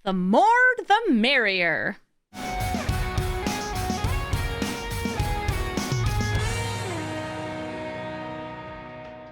The more, the merrier.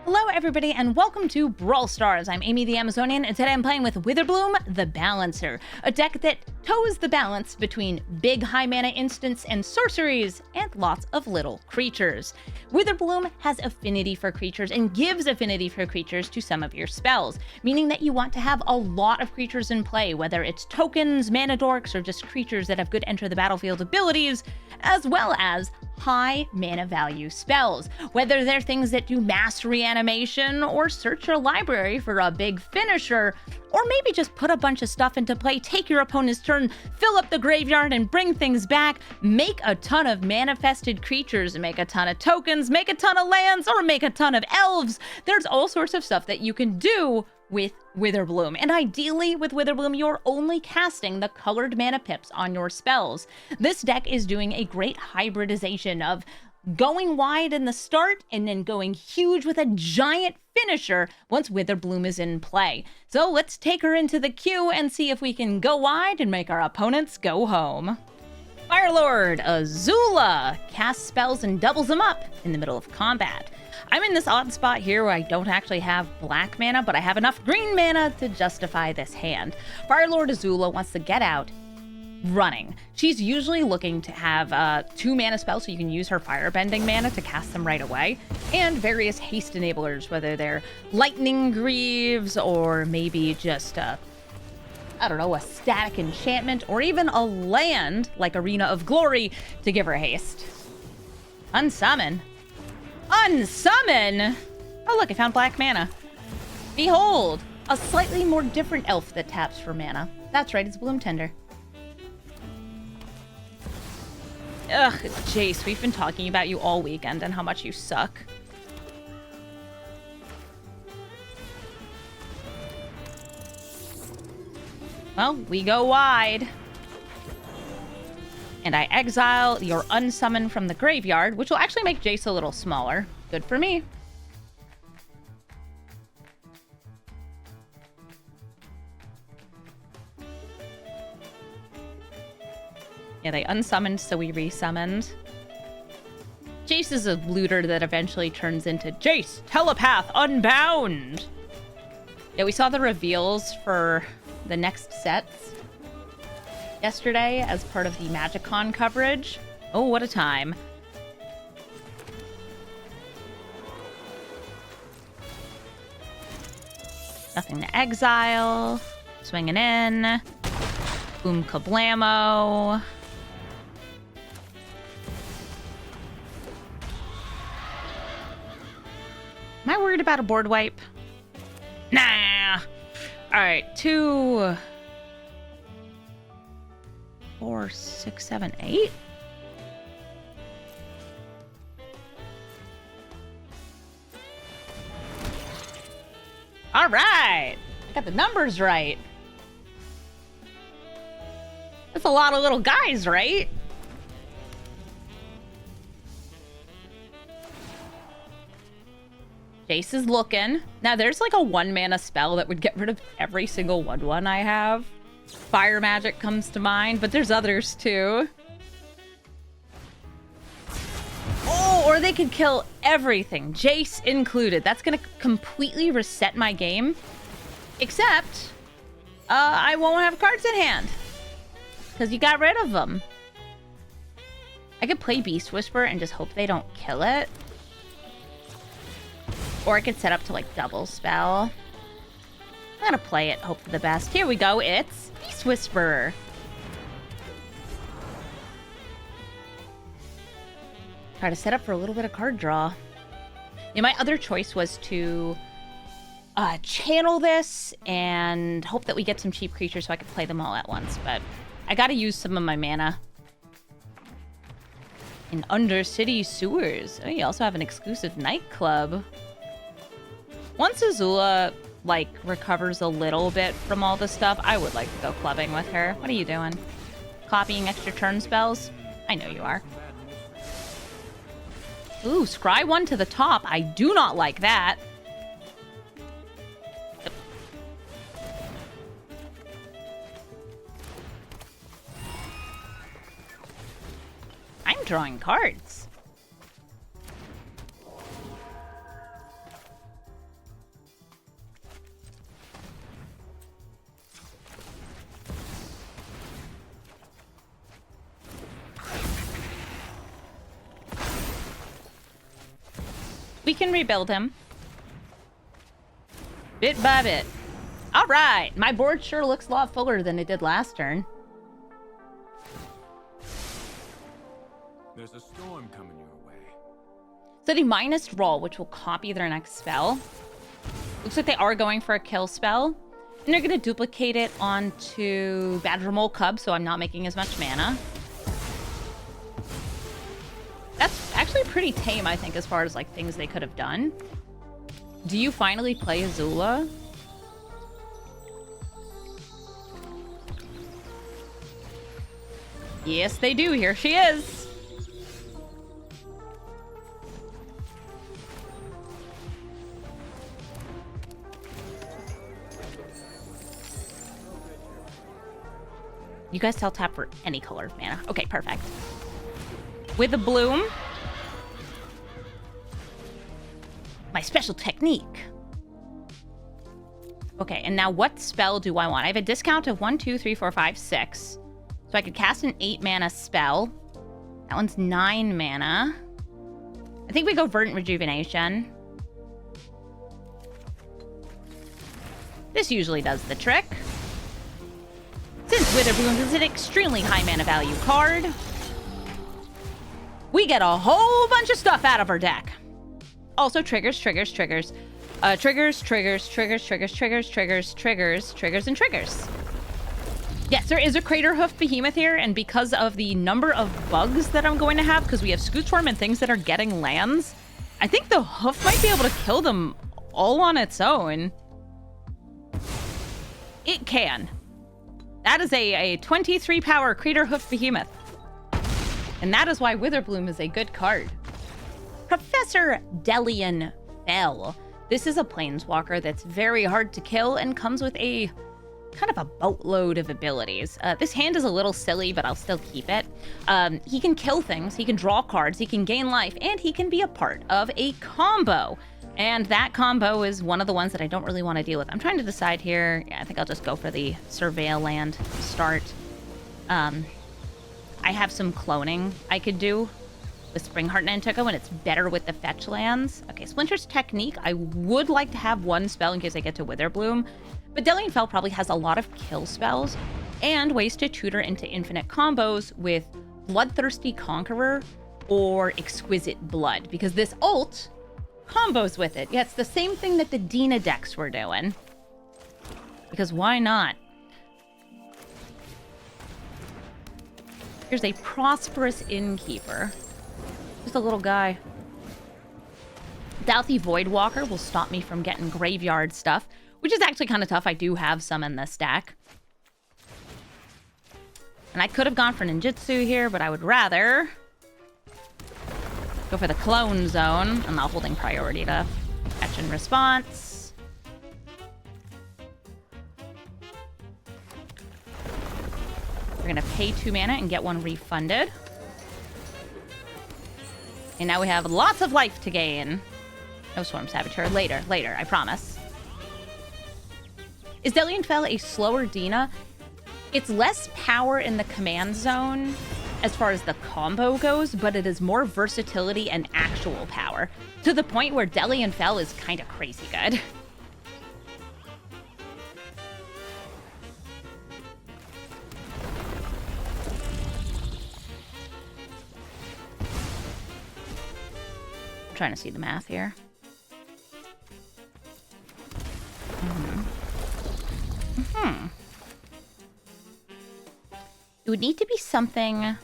Hello everybody and welcome to Brawl Stars. I'm Amy the Amazonian and today I'm playing with Witherbloom the Balancer, a deck that toes the balance between big high mana instants and sorceries and lots of little creatures. Witherbloom has affinity for creatures and gives affinity for creatures to some of your spells, meaning that you want to have a lot of creatures in play, whether it's tokens, mana dorks, or just creatures that have good enter the battlefield abilities, as well as high mana value spells, whether they're things that do mass reanimation or search your library for a big finisher, or maybe just put a bunch of stuff into play, take your opponent's turn, fill up the graveyard and bring things back, make a ton of manifested creatures, make a ton of tokens, make a ton of lands, or make a ton of elves. There's all sorts of stuff that you can do with Witherbloom, and ideally with Witherbloom you're only casting the colored mana pips on your spells. This deck is doing a great hybridization of going wide in the start and then going huge with a giant finisher once Witherbloom is in play. So let's take her into the queue and see if we can go wide and make our opponents go home. Firelord Azula casts spells and doubles them up in the middle of combat. I'm in this odd spot here where I don't actually have black mana, but I have enough green mana to justify this hand. Firelord Azula wants to get out running. She's usually looking to have 2 mana spells so you can use her firebending mana to cast them right away, and various haste enablers, whether they're lightning greaves or maybe just I don't know, a static enchantment, or even a land like Arena of Glory to give her haste. Unsummon. Unsummon! Oh look, I found black mana. Behold, a slightly more different elf that taps for mana. That's right, it's Bloom Tender. Ugh, Jace, we've been talking about you all weekend and how much you suck. Well, we go wide. And I exile your unsummon from the graveyard, which will actually make Jace a little smaller. Good for me. Yeah, they unsummoned, so we resummoned. Jace is a looter that eventually turns into Jace, Telepath Unbound! Yeah, we saw the reveals for the next sets yesterday as part of the MagicCon coverage. Oh, what a time. Nothing to exile. Swinging in. Boom kablamo. Am I worried about a board wipe? Nah. Alright, 2, 4, 6, 7, 8. All right, I got the numbers right. That's a lot of little guys, right? Jace is looking. Now, there's like a 1 mana spell that would get rid of every single 1/1 I have. Fire magic comes to mind, but there's others too. Oh, or they could kill everything, Jace included. That's gonna completely reset my game. Except, I won't have cards in hand. Because you got rid of them. I could play Beast Whisper and just hope they don't kill it. Or I could set up to, like, double spell. I'm gonna play it, hope for the best. Here we go, it's Beast Whisperer. Try to set up for a little bit of card draw. Yeah, my other choice was to channel this and hope that we get some cheap creatures so I could play them all at once. But I gotta use some of my mana. In Undercity Sewers. Oh, you also have an exclusive nightclub. Once Azula, like, recovers a little bit from all this stuff, I would like to go clubbing with her. What are you doing? Copying extra turn spells? I know you are. Ooh, scry 1 to the top. I do not like that. drawing cards. We can rebuild him. Bit by bit. All right. My board sure looks a lot fuller than it did last turn. There's a storm coming your way. So they minus roll, which will copy their next spell. Looks like they are going for a kill spell. And they're going to duplicate it onto Badger Mole Cub, so I'm not making as much mana. That's actually pretty tame, I think, as far as like things they could have done. Do you finally play Azula? Yes, they do. Here she is. You guys tell tap for any color of mana. Okay, perfect. Witherbloom. My special technique. Okay, and now what spell do I want? I have a discount of 1, 2, 3, 4, 5, 6. So I could cast an 8 mana spell. That one's 9 mana. I think we go Verdant Rejuvenation. This usually does the trick. Since Witherbloom is an extremely high mana value card, we get a whole bunch of stuff out of our deck. Also triggers, triggers, triggers. Triggers, triggers, triggers, triggers, triggers, triggers, triggers, triggers, and triggers. Yes, there is a Crater Hoof Behemoth here, and because of the number of bugs that I'm going to have, because we have Scootsworm and things that are getting lands, I think the Hoof might be able to kill them all on its own. It can. That is a 23 power Crater Hoof Behemoth. And that is why Witherbloom is a good card. Professor Delian Fell. This is a planeswalker that's very hard to kill and comes with a kind of a boatload of abilities. This hand is a little silly, but I'll still keep it. He can kill things, he can draw cards, he can gain life, and he can be a part of a combo. And that combo is one of the ones that I don't really want to deal with. I'm trying to decide here. Yeah, I think I'll just go for the Surveil land to start. I have some cloning I could do with Springheart and Choco, and it's better with the fetch lands. Okay, Splinter's Technique. I would like to have one spell in case I get to Witherbloom, but Delian Fell probably has a lot of kill spells and ways to tutor into infinite combos with Bloodthirsty Conqueror or Exquisite Blood, because this ult combos with it. Yeah, it's the same thing that the Dina decks were doing. Because why not? Here's a Prosperous Innkeeper. Just a little guy. Douthy Voidwalker will stop me from getting graveyard stuff, which is actually kind of tough. I do have some in this deck. And I could have gone for Ninjutsu here, but I would rather go for the Clone Zone. I'm not holding priority to Fetch and Response. We're going to pay 2 mana and get 1 refunded. And now we have lots of life to gain. No Swarm Saboteur. Later, I promise. Is Delian Fell a slower Dina? It's less power in the command zone as far as the combo goes, but it is more versatility and actual power, to the point where Delian Fell is kind of crazy good. I'm trying to see the math here. It would need to be something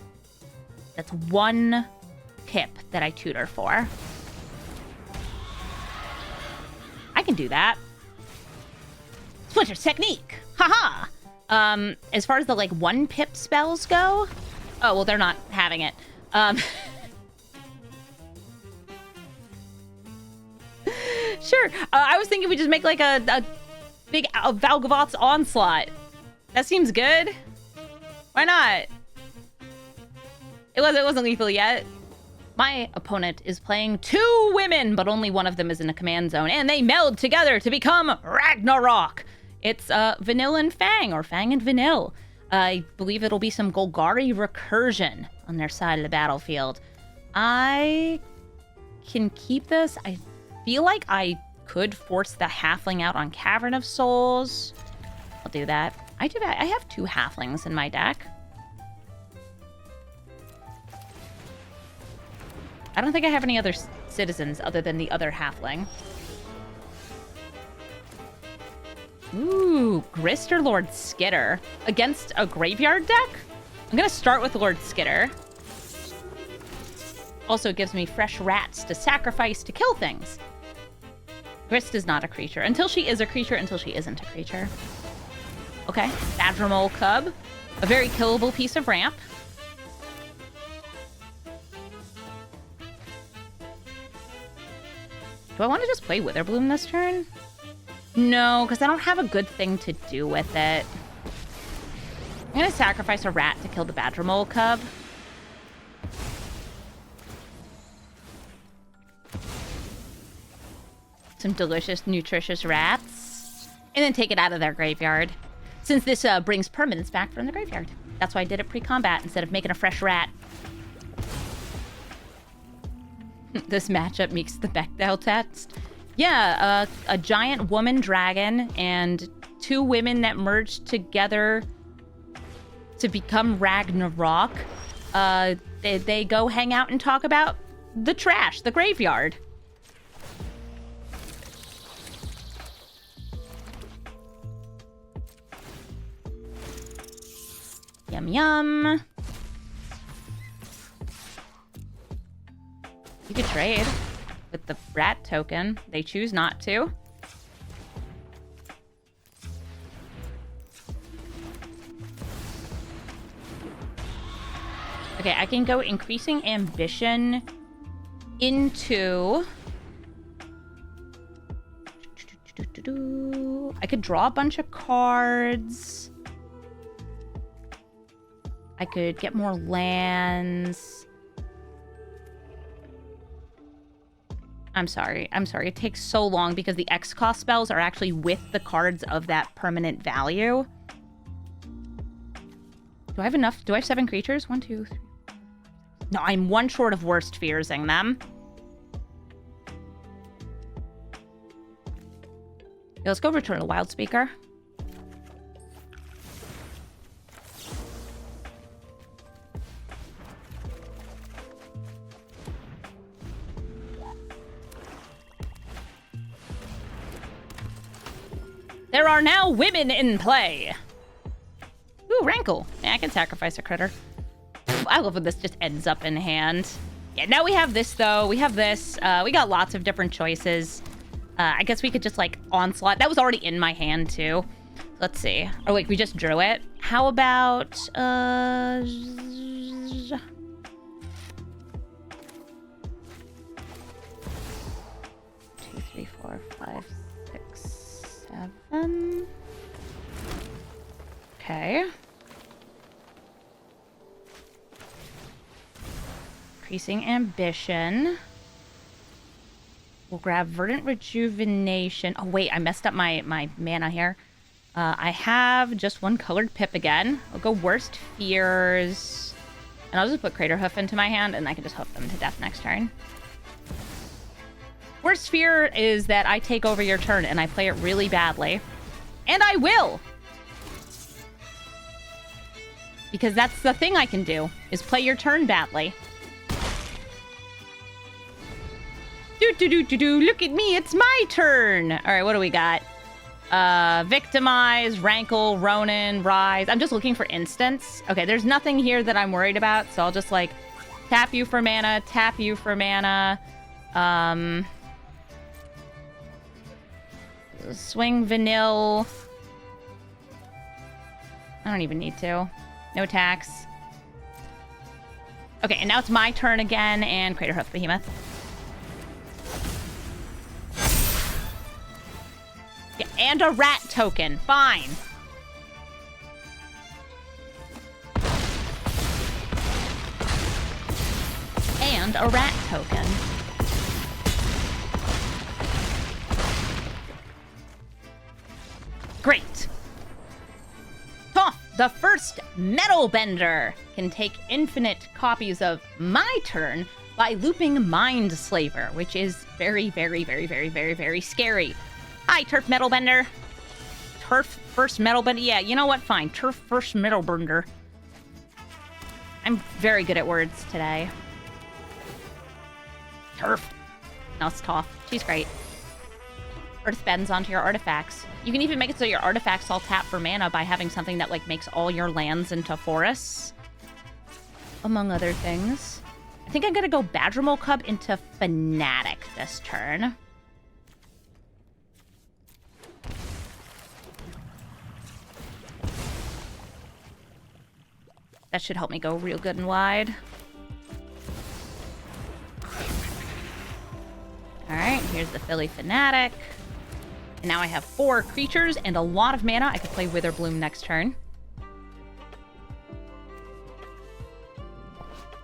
that's 1 pip that I tutor for. I can do that. Splinter's Technique! Haha! As far as the, like, 1 pip spells go... Oh, well, they're not having it. Sure. I was thinking we just make, like, a big Valgavoth's Onslaught. That seems good. Why not? It wasn't lethal yet. My opponent is playing 2 women, but only one of them is in a command zone, and they meld together to become Ragnarok. It's Vanille and Fang, or Fang and Vanille. I believe it'll be some Golgari recursion on their side of the battlefield. I can keep this. I feel like I could force the halfling out on Cavern of Souls. I'll do that. I have 2 halflings in my deck. I don't think I have any other citizens other than the other halfling. Ooh, Grist or Lord Skitter against a graveyard deck? I'm going to start with Lord Skitter. Also, it gives me fresh rats to sacrifice to kill things. Grist is not a creature. Until she is a creature, until she isn't a creature. Okay, Badgermole Cub. A very killable piece of ramp. Do I want to just play Witherbloom this turn? No, because I don't have a good thing to do with it. I'm going to sacrifice a rat to kill the Badgermole Cub. Some delicious, nutritious rats. And then take it out of their graveyard. Since this brings permanents back from the graveyard. That's why I did it pre-combat instead of making a fresh rat. This matchup makes the Bechdel test. Yeah, a giant woman dragon and 2 women that merged together to become Ragnarok. They go hang out and talk about the trash, the graveyard. Yum, yum. You could trade with the rat token. They choose not to. Okay, I can go increasing ambition into... I could draw a bunch of cards. I could get more lands. I'm sorry. It takes so long because the X cost spells are actually with the cards of that permanent value. Do I have enough? Do I have 7 creatures? 1, 2, 3. No, I'm 1 short of worst fearsing them. Yeah, let's go return a wild speaker. There are now women in play. Ooh, Rankle. Yeah, I can sacrifice a critter. I love when this just ends up in hand. Yeah, now we have this, though. We have this. We got lots of different choices. I guess we could just, like, Onslaught. That was already in my hand, too. Let's see. Oh, wait, we just drew it. How about, 2, 3, 4, 5, 6, 7. Okay. Increasing ambition. We'll grab Verdant Rejuvenation. Oh, wait, I messed up my mana here. I have just 1 colored pip again. I'll go Worst Fears. And I'll just put Crater Hoof into my hand, and I can just hoof them to death next turn. Worst Fear is that I take over your turn, and I play it really badly. And I will! Because that's the thing I can do, is play your turn badly. Look at me, it's my turn! Alright, what do we got? Victimize, Rankle, Ronin, Rise. I'm just looking for instants. Okay, there's nothing here that I'm worried about, so I'll just, like, tap you for mana, tap you for mana. Swing Vanille. I don't even need to. No tax. Okay, and now it's my turn again, and Crater Hoof Behemoth. Yeah, and a rat token. Fine. and a rat token. Great. Toph, the first metal bender, can take infinite copies of my turn by looping Mind Slaver, which is very, very, very, very, very, very scary. Hi, Turf Metal Bender. Turf first Metal Bender. Yeah, you know what? Fine. Turf first Metal Bender. I'm very good at words today. Turf. No, it's Toph. She's great. Earth bends onto your artifacts. You can even make it so your artifacts all tap for mana by having something that, like, makes all your lands into forests. Among other things. I think I'm gonna go Badgermole Cub into Fanatic this turn. That should help me go real good and wide. Alright, here's the Philly Fanatic. And now I have 4 creatures and a lot of mana. I could play Witherbloom next turn.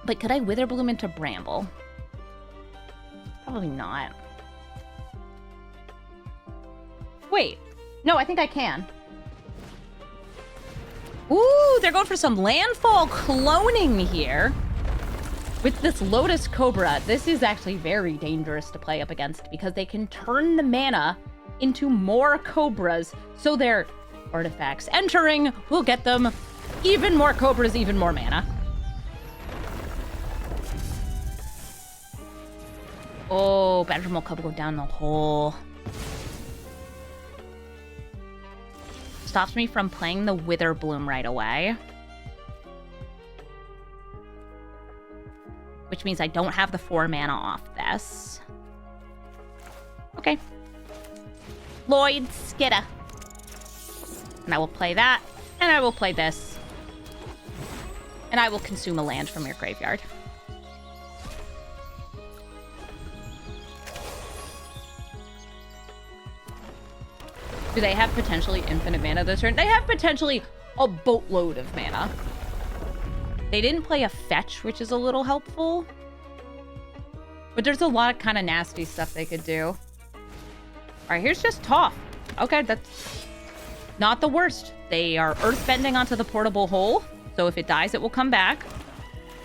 But could I Witherbloom into Bramble? Probably not. Wait. No, I think I can. Ooh, they're going for some landfall cloning here. With this Lotus Cobra, this is actually very dangerous to play up against because they can turn the mana into more Cobras, so their artifacts entering will get them even more Cobras, even more mana. Oh, Badgermole Cub will go down the hole. Stops me from playing the Witherbloom right away. Which means I don't have the 4 mana off this. Okay. Lloyd Skidda. And I will play that. And I will play this. And I will consume a land from your graveyard. Do they have potentially infinite mana this turn? They have potentially a boatload of mana. They didn't play a fetch, which is a little helpful. But there's a lot of kind of nasty stuff they could do. Alright, here's just Toph. Okay, that's not the worst. They are earthbending onto the portable hole. So if it dies, it will come back.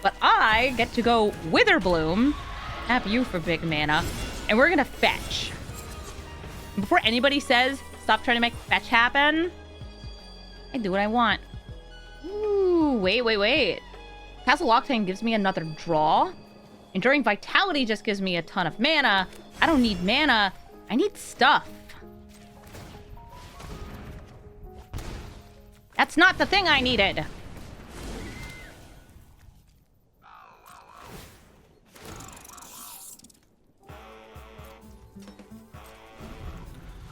But I get to go Witherbloom. Tap you for big mana. And we're going to fetch. Before anybody says, stop trying to make fetch happen, I do what I want. Ooh, wait. Castle Octane gives me another draw. Enduring Vitality just gives me a ton of mana. I don't need mana. I need stuff. That's not the thing I needed.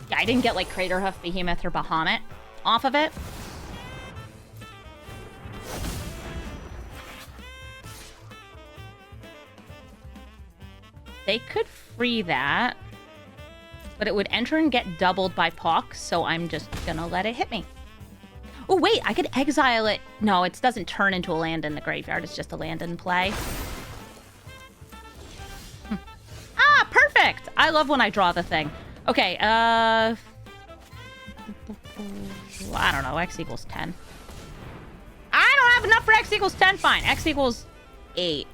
Yeah, I didn't get, like, Craterhoof, Behemoth, or Bahamut off of it. They could free that, but it would enter and get doubled by Pox, so I'm just gonna let it hit me. Oh, wait, I could exile it. No, it doesn't turn into a land in the graveyard. It's just a land in play. Ah, perfect! I love when I draw the thing. Okay, I don't know, X equals 10. I don't have enough for X equals 10. Fine, X equals 8.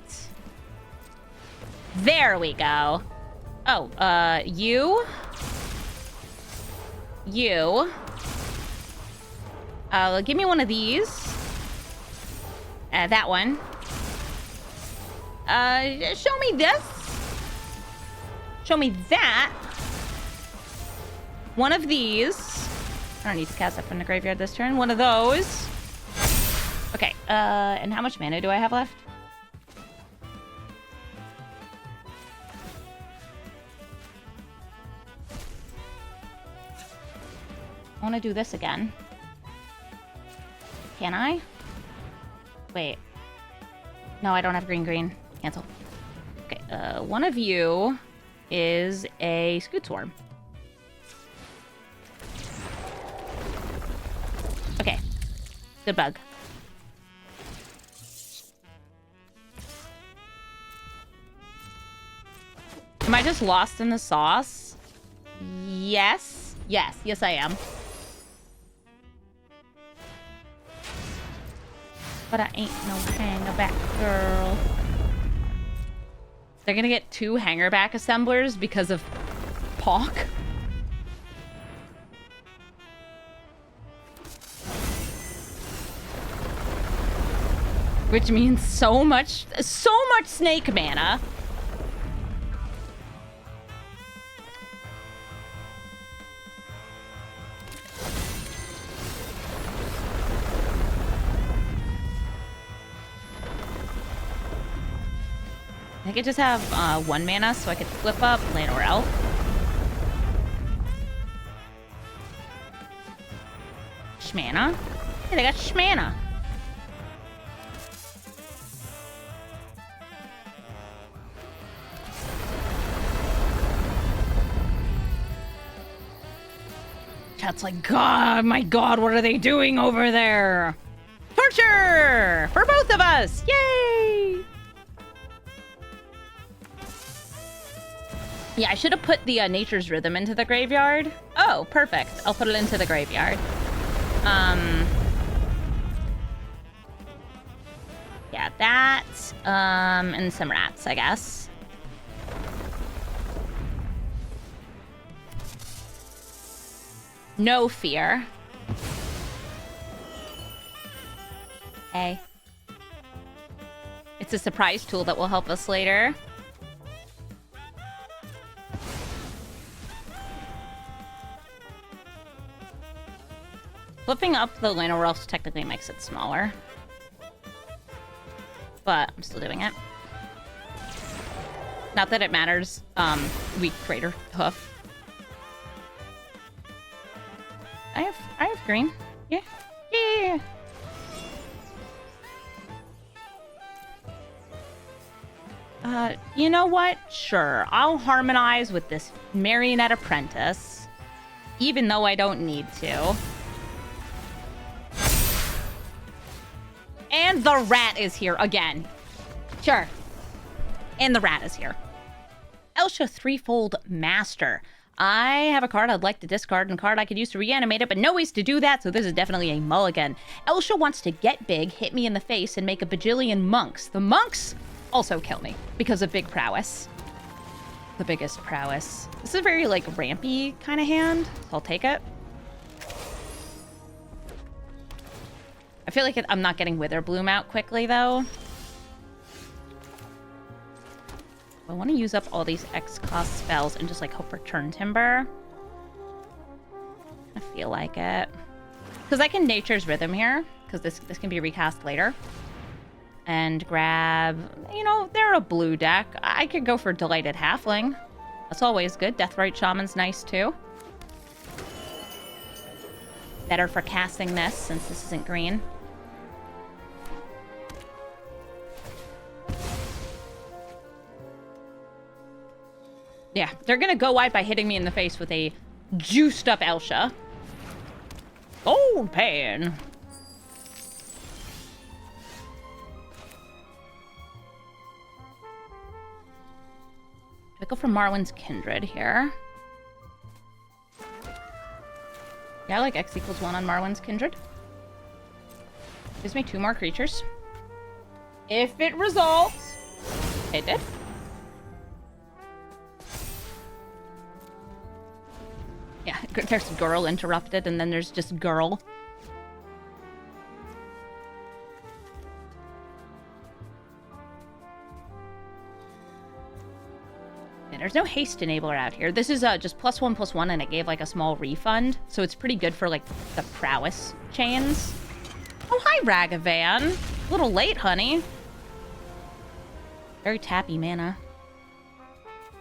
There we go. Oh, you. Give me one of these. That one. Show me this. Show me that. One of these. I don't need to cast that from the graveyard this turn. One of those. Okay, and how much mana do I have left? I want to do this again. Can I? Wait. No, I don't have green. Cancel. Okay, one of you is a Scoot Swarm. Okay. Good bug. Am I just lost in the sauce? Yes. Yes. Yes, I am. But I ain't no hanger-back girl. They're gonna get 2 hanger-back assemblers because of Hawk. Which means so much snake mana. I could just have 1 mana so I could flip up land or elf. Shmana. Hey, they got Shmana. Chat's like, God, my God, what are they doing over there? Torture! For both of us! Yay! Yeah, I should have put the Nature's Rhythm into the graveyard. Oh, perfect. I'll put it into the graveyard. Yeah, that, and some rats, I guess. No fear. Hey. It's a surprise tool that will help us later. Flipping up the Llanowar Elves technically makes it smaller. But I'm still doing it. Not that it matters. Weak Crater Hoof. I have green. Yeah. Yeah. You know what? Sure. I'll harmonize with this Marionette Apprentice. Even though I don't need to. And the rat is here again. Sure. And the rat is here. Elsha Threefold Master. I have a card I'd like to discard and a card I could use to reanimate it, but no ways to do that, so this is definitely a mulligan. Elsha wants to get big, hit me in the face, and make a bajillion monks. The monks also kill me because of big prowess. The biggest prowess. This is a very, like, rampy kind of hand, so I'll take it. I feel like I'm not getting Witherbloom out quickly, though. I want to use up all these X-cost spells and just, like, hope for Turn Timber. I feel like it. Because I can Nature's Rhythm here, because this can be recast later. And grab... You know, they're a blue deck. I could go for Delighted Halfling. That's always good. Deathrite Shaman's nice, too. Better for casting this, since this isn't green. Yeah, they're gonna go wide by hitting me in the face with a juiced up Elsha. Gold Pan. I go for Marwyn's Kindred here. Yeah, I like X = 1 on Marwyn's Kindred. Gives me 2 more creatures. If it resolves. It did. Yeah, there's girl interrupted, and then there's just girl. Yeah, there's no haste enabler out here. This is just +1/+1, and it gave like a small refund, so it's pretty good for like the prowess chains. Oh, hi, Ragavan. A little late, honey. Very tappy mana.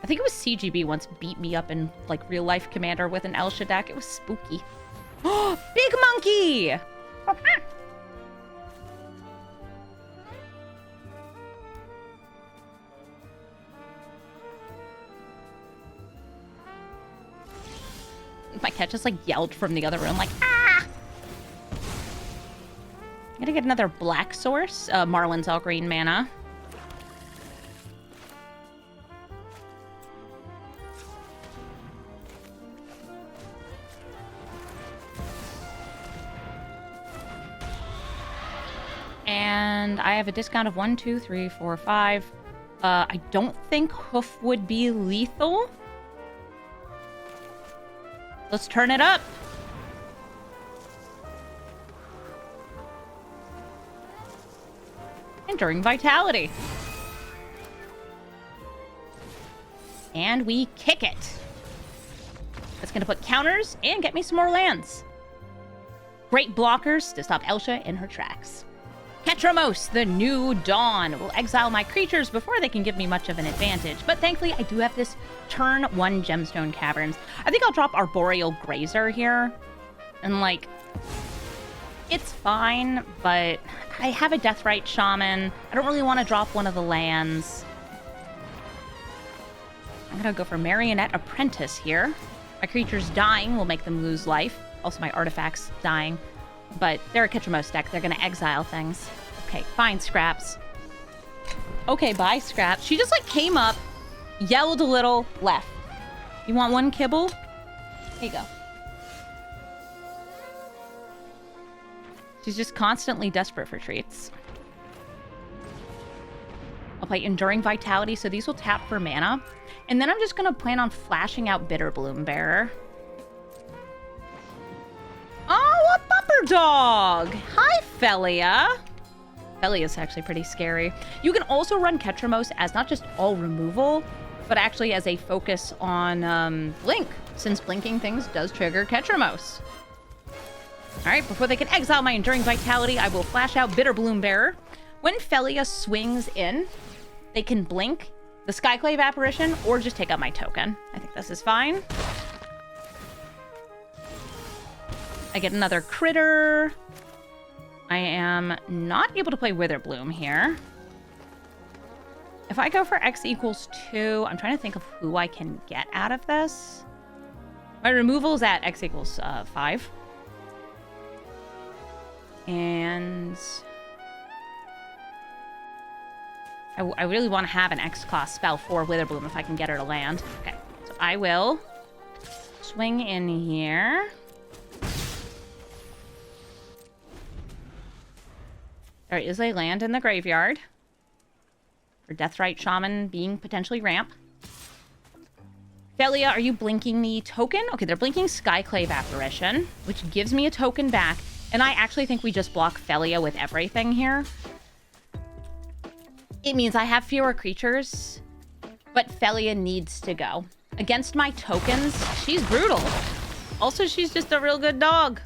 I think it was CGB once beat me up in, like, real-life Commander with an Elsha deck. It was spooky. Oh, Big Monkey! My cat just, like, yelled from the other room, like, ah! I'm gonna get another black source. Marwyn's all green mana. And I have a discount of 1, 2, 3, 4, 5. I don't think Hoof would be lethal. Let's turn it up. Enduring Vitality. And we kick it. That's going to put counters and get me some more lands. Great blockers to stop Elsha in her tracks. Ketramos, the New Dawn, will exile my creatures before they can give me much of an advantage. But thankfully, I do have this turn 1 Gemstone Caverns. I think I'll drop Arboreal Grazer here. And, like, it's fine, but I have a Deathrite Shaman. I don't really want to drop one of the lands. I'm going to go for Marionette Apprentice here. My creatures dying will make them lose life. Also, my artifacts dying. But they're a Ketramos deck. They're going to exile things. Okay, fine, Scraps. Okay, bye, Scraps. She just, like, came up, yelled a little, left. You want one kibble? Here you go. She's just constantly desperate for treats. I'll play Enduring Vitality, so these will tap for mana. And then I'm just going to plan on flashing out Witherbloom Bearer. Oh, a bumper dog! Hi, Felia. Felia's actually pretty scary. You can also run Ketramos as not just all removal, but actually as a focus on Blink, since blinking things does trigger Ketramos. All right, before they can exile my Enduring Vitality, I will flash out Witherbloom Bearer. When Felia swings in, they can blink the Skyclave Apparition or just take out my token. I think this is fine. I get another critter. I am not able to play Witherbloom here. If I go for X equals 2, I'm trying to think of who I can get out of this. My removal is at X equals 5. And I really want to have an X-class spell for Witherbloom if I can get her to land. Okay, so I will swing in here. There is a land in the graveyard for Deathrite Shaman being potentially ramp. Felia, are you blinking the token? Okay, they're blinking Skyclave Apparition, which gives me a token back. And I actually think we just block Felia with everything here. It means I have fewer creatures, but Felia needs to go. Against my tokens, she's brutal. Also, she's just a real good dog.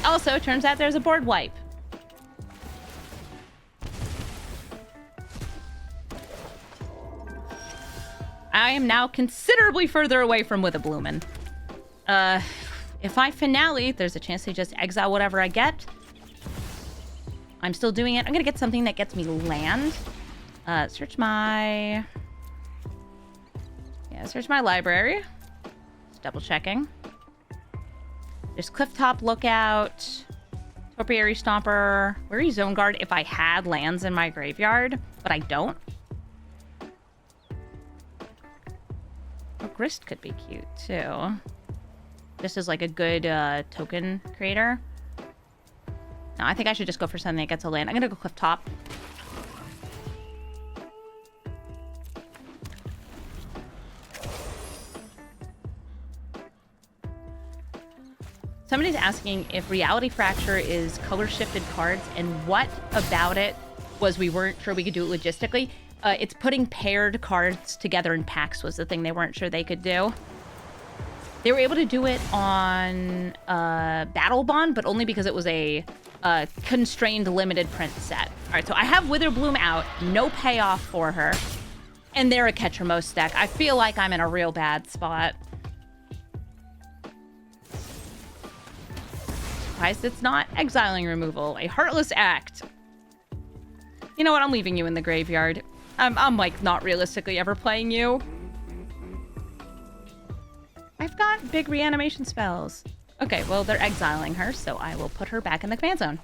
Also, turns out there's a board wipe. I am now considerably further away from Witherbloom. If I finale, there's a chance they just exile whatever I get. I'm still doing it. I'm gonna get something that gets me land. Search my library. Just double checking. There's Clifftop Lookout, Topiary Stomper, Weary Zone Guard if I had lands in my graveyard, but I don't. Grist could be cute, too. This is like a good token creator. No, I think I should just go for something that gets a land. I'm going to go Clifftop. Somebody's asking if Reality Fracture is color-shifted cards, and what about it was we weren't sure we could do it logistically. It's putting paired cards together in packs was the thing they weren't sure they could do. They were able to do it on Battle Bond, but only because it was a constrained limited print set. All right, so I have Witherbloom out, no payoff for her, and they're a Ketramos deck. I feel like I'm in a real bad spot. Surprised it's not exiling removal, a heartless act. You know what? I'm leaving you in the graveyard. I'm like not realistically ever playing you. I've got big reanimation spells. Okay, well, they're exiling her, so I will put her back in the command zone.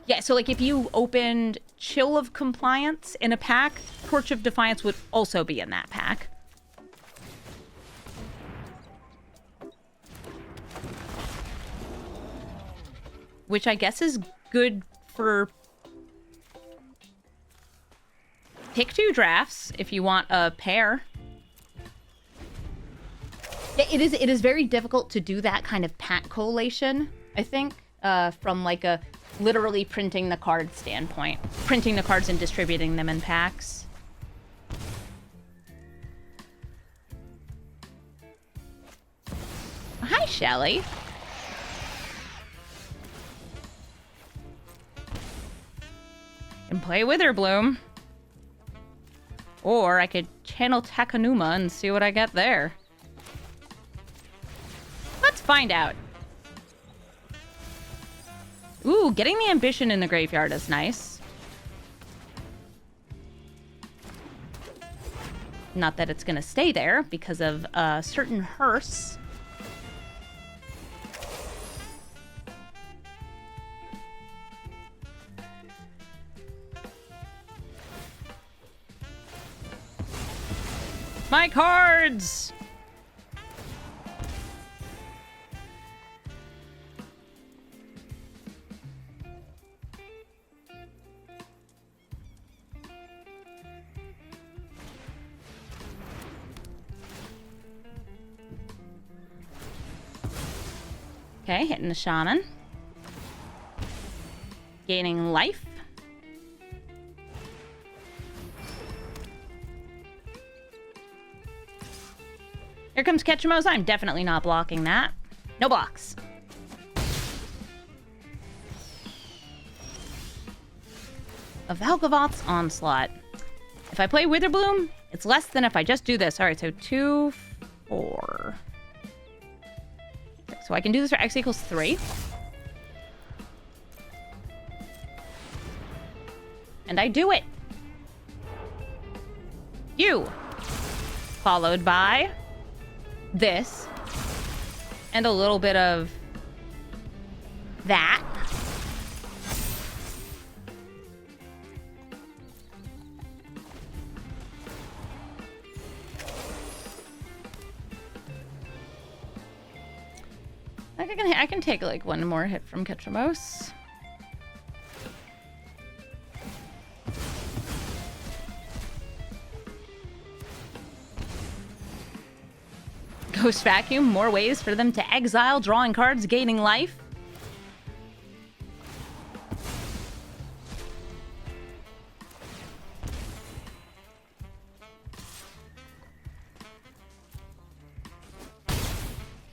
Yeah, so like if you opened Chill of Compliance in a pack, Torch of Defiance would also be in that pack. which I guess is good for pick 2 drafts if you want a pair. It is very difficult to do that kind of pack collation, I think, from like a literally printing the card standpoint. Printing the cards and distributing them in packs. Hi, Shelly. And play Witherbloom. Or I could channel Takanuma and see what I get there. Let's find out. Ooh, getting the ambition in the graveyard is nice. Not that it's gonna stay there because of a certain hearse. My cards! Okay, hitting the shaman. Gaining life. Here comes Ketramos. I'm definitely not blocking that. No blocks. A Valgavoth's Onslaught. If I play Witherbloom, it's less than if I just do this. All right, so 2, 4. So I can do this for X equals 3. And I do it. You. Followed by this. And a little bit of that. I can take like one more hit from Ketramos. Ghost Vacuum, more ways for them to exile, drawing cards, gaining life.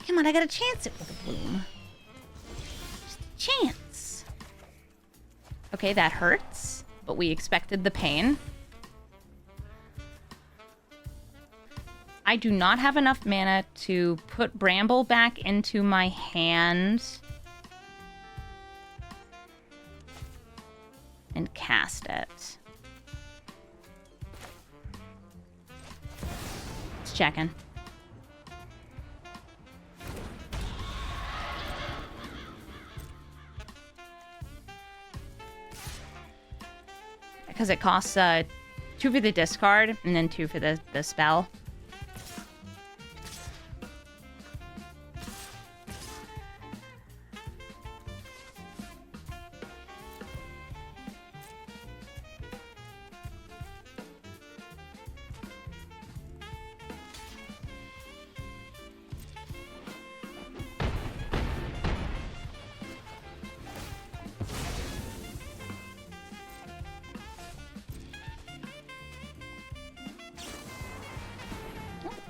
Come on, I got a chance at Witherbloom. Just a chance. Okay, that hurts, but we expected the pain. I do not have enough mana to put Bramble back into my hand and cast it. Just checking. Because it costs 2 for the discard and then 2 for the spell.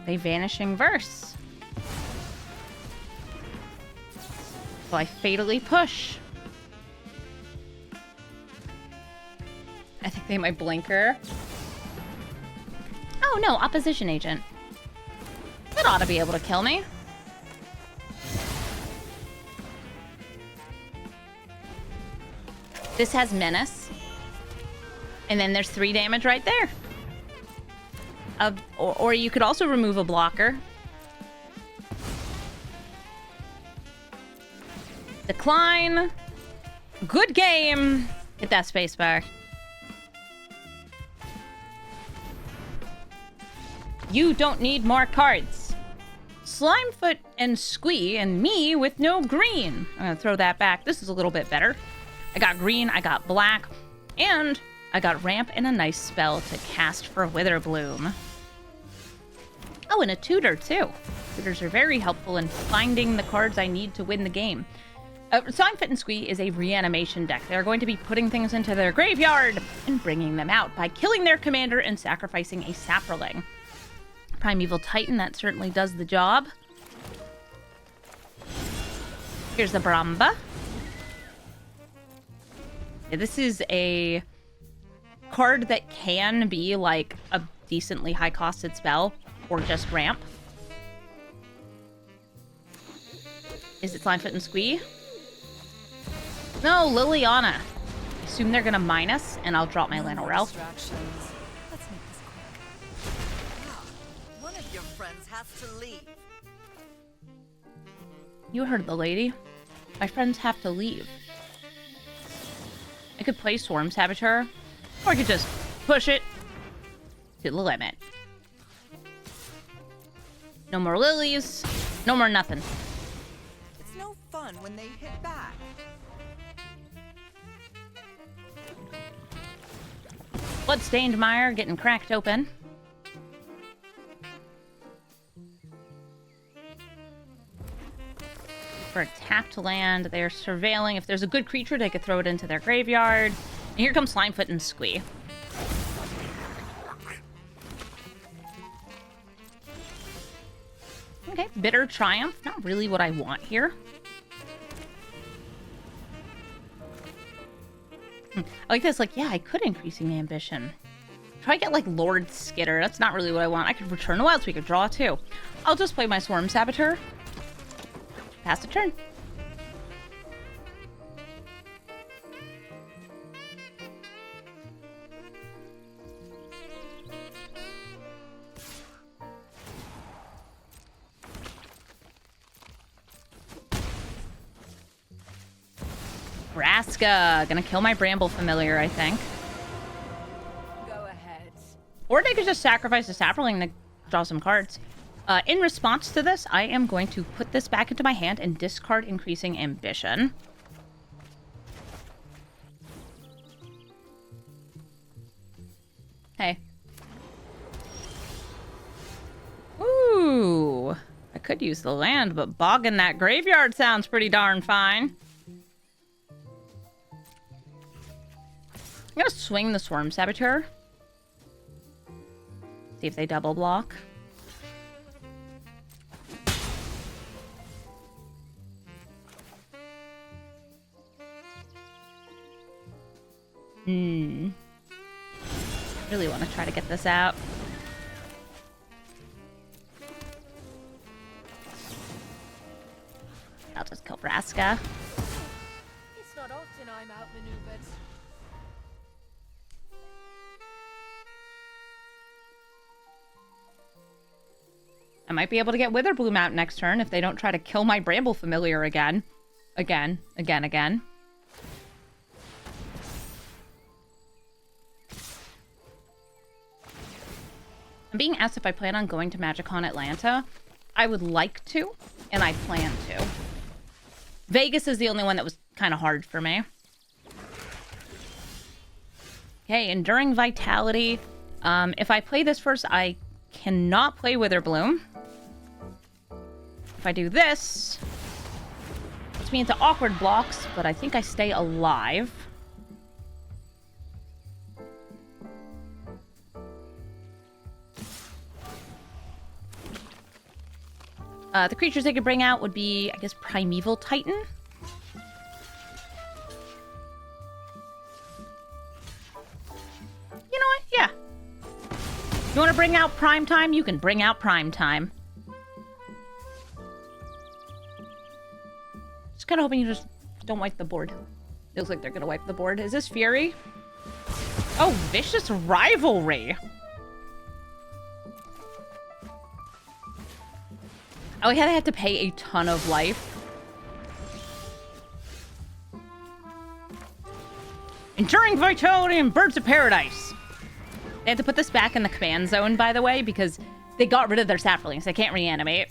A Vanishing Verse. So I fatally push. I think they might blinker. Oh no, Opposition Agent. That ought to be able to kill me. This has Menace. And then there's 3 damage right there. Or you could also remove a blocker. Decline. Good game. Hit that spacebar. You don't need more cards. Slimefoot and Squee and me with no green. I'm gonna throw that back. This is a little bit better. I got green, I got black, and I got ramp and a nice spell to cast for Witherbloom. Oh, and a tutor too. Tutors are very helpful in finding the cards I need to win the game. Slimefoot and Squee is a reanimation deck. They're going to be putting things into their graveyard and bringing them out by killing their commander and sacrificing a saproling. Primeval Titan, that certainly does the job. Here's the Bramba. Yeah, this is a card that can be like a decently high-costed spell or just ramp. Is it Slimefoot and Squee? No, Liliana. I assume they're gonna mine us, and I'll drop my Lanorel. Let's make this quick. One of your friends has to leave. You heard the lady. My friends have to leave. I could play Swarm Saboteur, or I could just push it to the limit. No more lilies, no more nothing. It's no fun when they hit back. Bloodstained Mire getting cracked open. For a tapped land, they're surveilling. If there's a good creature, they could throw it into their graveyard. And here comes Slimefoot and Squee. Okay, Bitter Triumph. Not really what I want here. I like this, like, yeah, I could increasing ambition. Try get, like, Lord Skitter. That's not really what I want. I could return a Wild Speaker, draw two. I'll just play my Swarm Saboteur. Pass the turn. Vraska. Gonna kill my Bramble Familiar, I think. Go ahead. Or they could just sacrifice a Saproling to draw some cards. In response to this, I am going to put this back into my hand and discard Increasing Ambition. Hey. Ooh. I could use the land, but bogging that graveyard sounds pretty darn fine. I'm gonna swing the Swarm Saboteur. See if they double block. I really want to try to get this out. I'll just kill Vraska. It's not often I'm outmaneuvered. I might be able to get Witherbloom out next turn if they don't try to kill my Bramble Familiar again. Again. I'm being asked if I plan on going to MagicCon Atlanta. I would like to, and I plan to. Vegas is the only one that was kind of hard for me. Okay, Enduring Vitality. If I play this first, I cannot play Witherbloom. If I do this, puts me into awkward blocks, but I think I stay alive. The creatures they could bring out would be, I guess, Primeval Titan. You know what? Yeah. You want to bring out Prime Time? You can bring out Prime Time. Just kind of hoping you just don't wipe the board. Looks like they're going to wipe the board. Is this Fury? Oh, Vicious Rivalry. Oh, I had to pay a ton of life. Enduring Vitality and Birds of Paradise. They had to put this back in the command zone, by the way, because they got rid of their saplings. They can't reanimate.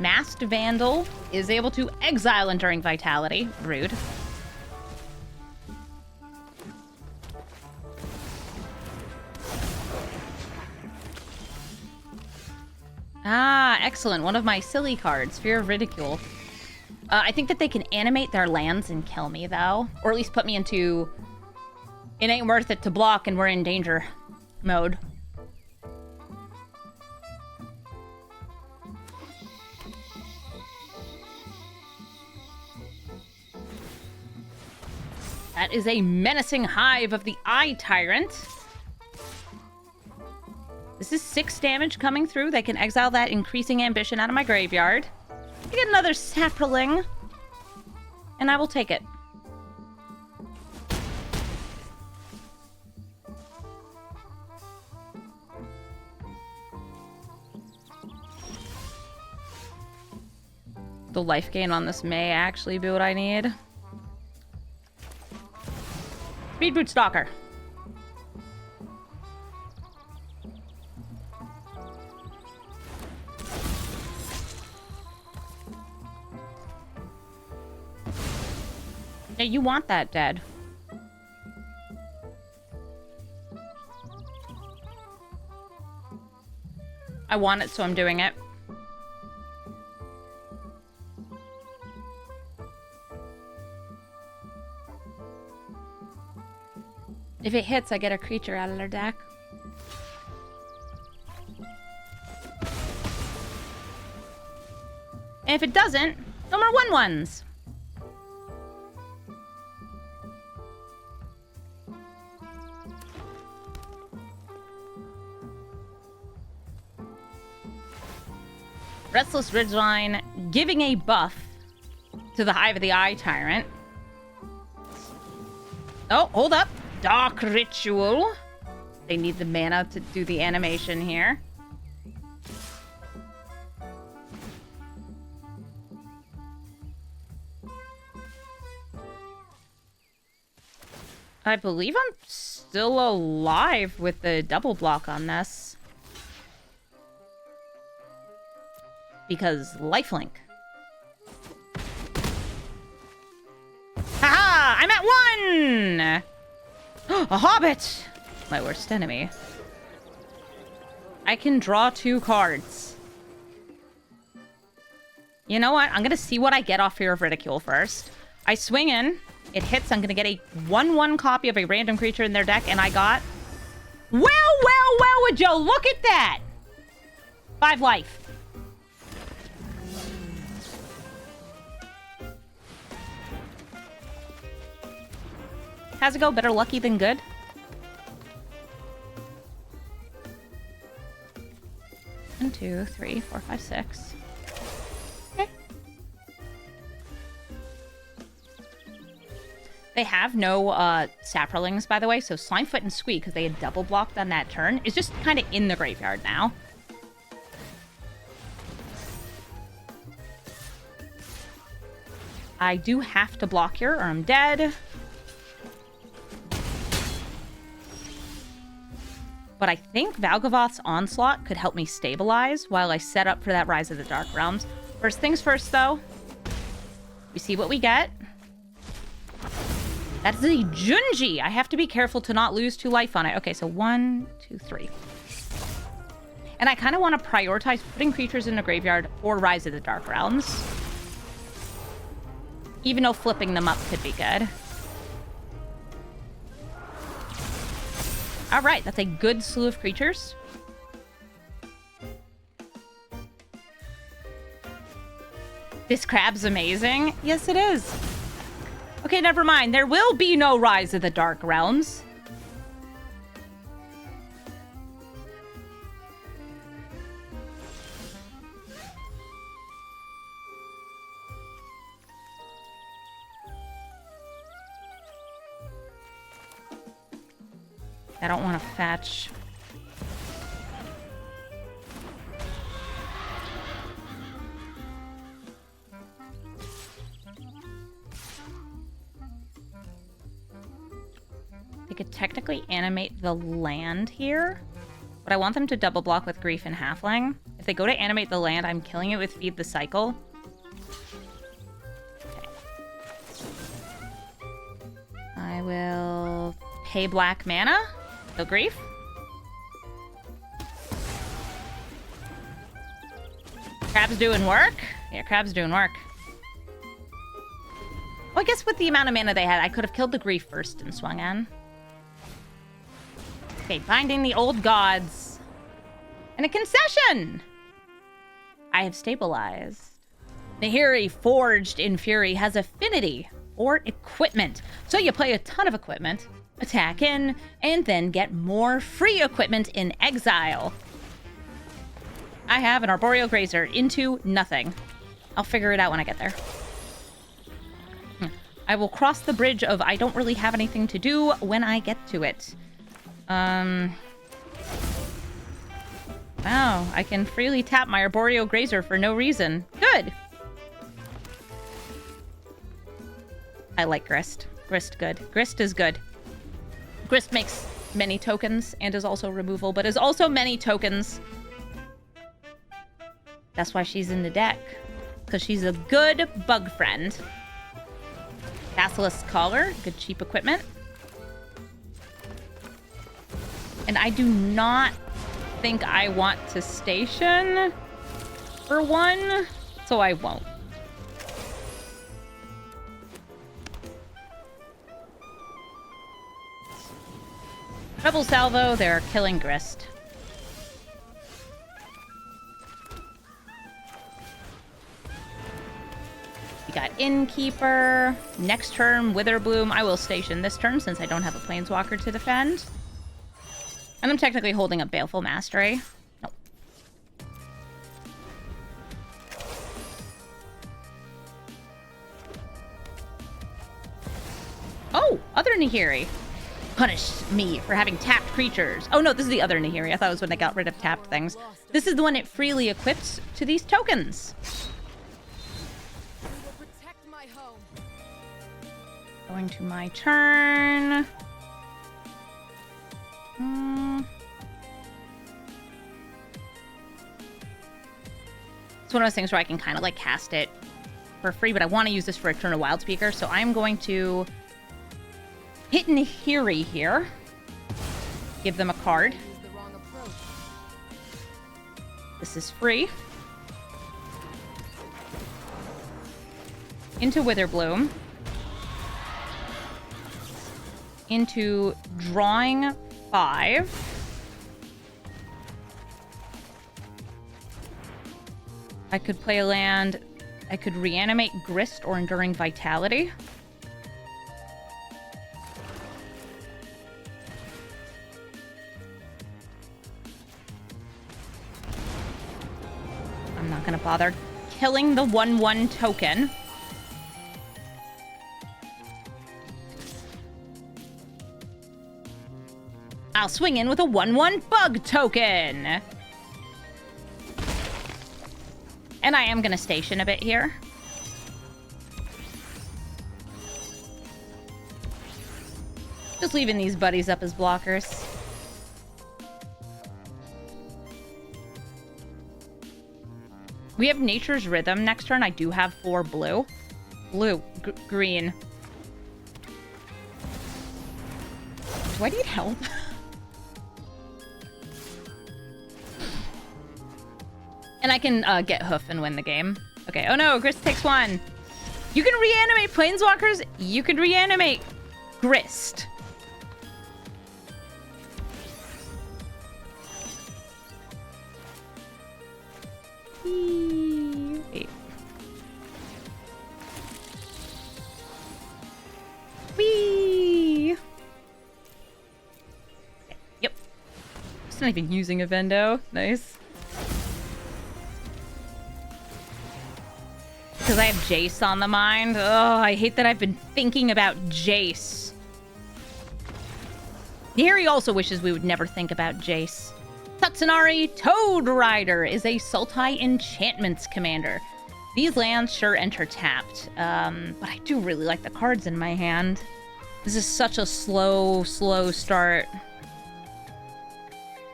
Masked Vandal is able to exile Enduring Vitality. Rude. Ah, excellent. One of my silly cards, Fear of Ridicule. I think that they can animate their lands and kill me, though. Or at least put me into it ain't worth it to block and we're in danger mode. That is a menacing hive of the Eye Tyrant. This is 6 damage coming through. They can exile that increasing ambition out of my graveyard. I get another sapling, and I will take it. The life gain on this may actually be what I need. Speedboot Stalker. Yeah, you want that dead. I want it, so I'm doing it. If it hits, I get a creature out of their deck. And if it doesn't, no more 1/1s. Restless Ridgeline, giving a buff to the Hive of the Eye Tyrant. Oh, hold up. Dark Ritual. They need the mana to do the animation here. I believe I'm still alive with the double block on this. Because lifelink. Haha! I'm at 1! A hobbit! My worst enemy. I can draw 2 cards. You know what? I'm gonna see what I get off Fear of Ridicule first. I swing in. It hits. I'm gonna get a 1/1 copy of a random creature in their deck, and I got... Well, would you look at that? 5 life. How's it go? Better lucky than good? One, 2, 3, 4, 5, 6. Okay. They have no saprolings, by the way, so Slimefoot and Squee, because they had double blocked on that turn, is just kind of in the graveyard now. I do have to block here, or I'm dead. But I think Valgavoth's Onslaught could help me stabilize while I set up for that Rise of the Dark Realms. First things first, though. We see what we get. That's a Junji! I have to be careful to not lose 2 life on it. Okay, so 1, 2, 3. And I kind of want to prioritize putting creatures in the graveyard or Rise of the Dark Realms. Even though flipping them up could be good. Alright, that's a good slew of creatures. This crab's amazing. Yes, it is. Okay, never mind. There will be no Rise of the Dark Realms. I don't want to fetch. They could technically animate the land here, but I want them to double block with Grief and Halfling. If they go to animate the land, I'm killing it with Feed the Cycle. Okay. I will pay black mana. No grief. Crab's doing work? Yeah, Crab's doing work. Well, I guess with the amount of mana they had, I could have killed the grief first and swung in. Okay, binding the old gods. And a concession! I have stabilized. Nahiri, forged in fury, has affinity or equipment. So you play a ton of equipment, attack in, and then get more free equipment in exile. I have an Arboreal Grazer into nothing. I'll figure it out when I get there. I will cross the bridge of I don't really have anything to do when I get to it. Wow, I can freely tap my Arboreal Grazer for no reason. Good. I like Grist. Grist good. Grist is good. Grist makes many tokens and is also removal, but is also many tokens. That's why she's in the deck. Because she's a good bug friend. Basilisk Collar, good cheap equipment. And I do not think I want to station for one, so I won't. Rebel Salvo, they're killing Grist. We got Innkeeper. Next turn, Witherbloom. I will station this turn since I don't have a Planeswalker to defend. And I'm technically holding a Baleful Mastery. Nope. Oh, other Nahiri. Punished me for having tapped creatures. Oh no, this is the other Nahiri. I thought it was when they got rid of tapped things. This is the one it freely equips to these tokens. Going to my turn. It's one of those things where I can kind of like cast it for free, but I want to use this for Eternal Wildspeaker, so I'm going to hit Nahiri here. Give them a card. This is free. Into Witherbloom. Into drawing 5. I could play a land. I could reanimate Grist or Enduring Vitality. I'm not going to bother killing the 1/1 token. I'll swing in with a 1/1 bug token. And I am going to station a bit here. Just leaving these buddies up as blockers. We have Nature's Rhythm next turn. I do have 4 blue. Green. Do I need help? And I can get Hoof and win the game. Okay, oh no, Grist takes 1. You can reanimate Planeswalkers. You can reanimate Grist. Wait. Whee! Okay, yep. Just not even using a Vendo. Nice. Because I have Jace on the mind. Oh, I hate that I've been thinking about Jace. Nahiri also wishes we would never think about Jace. Tatsunari Toad Rider is a Sultai Enchantments commander. These lands sure enter tapped, but I do really like the cards in my hand. This is such a slow start.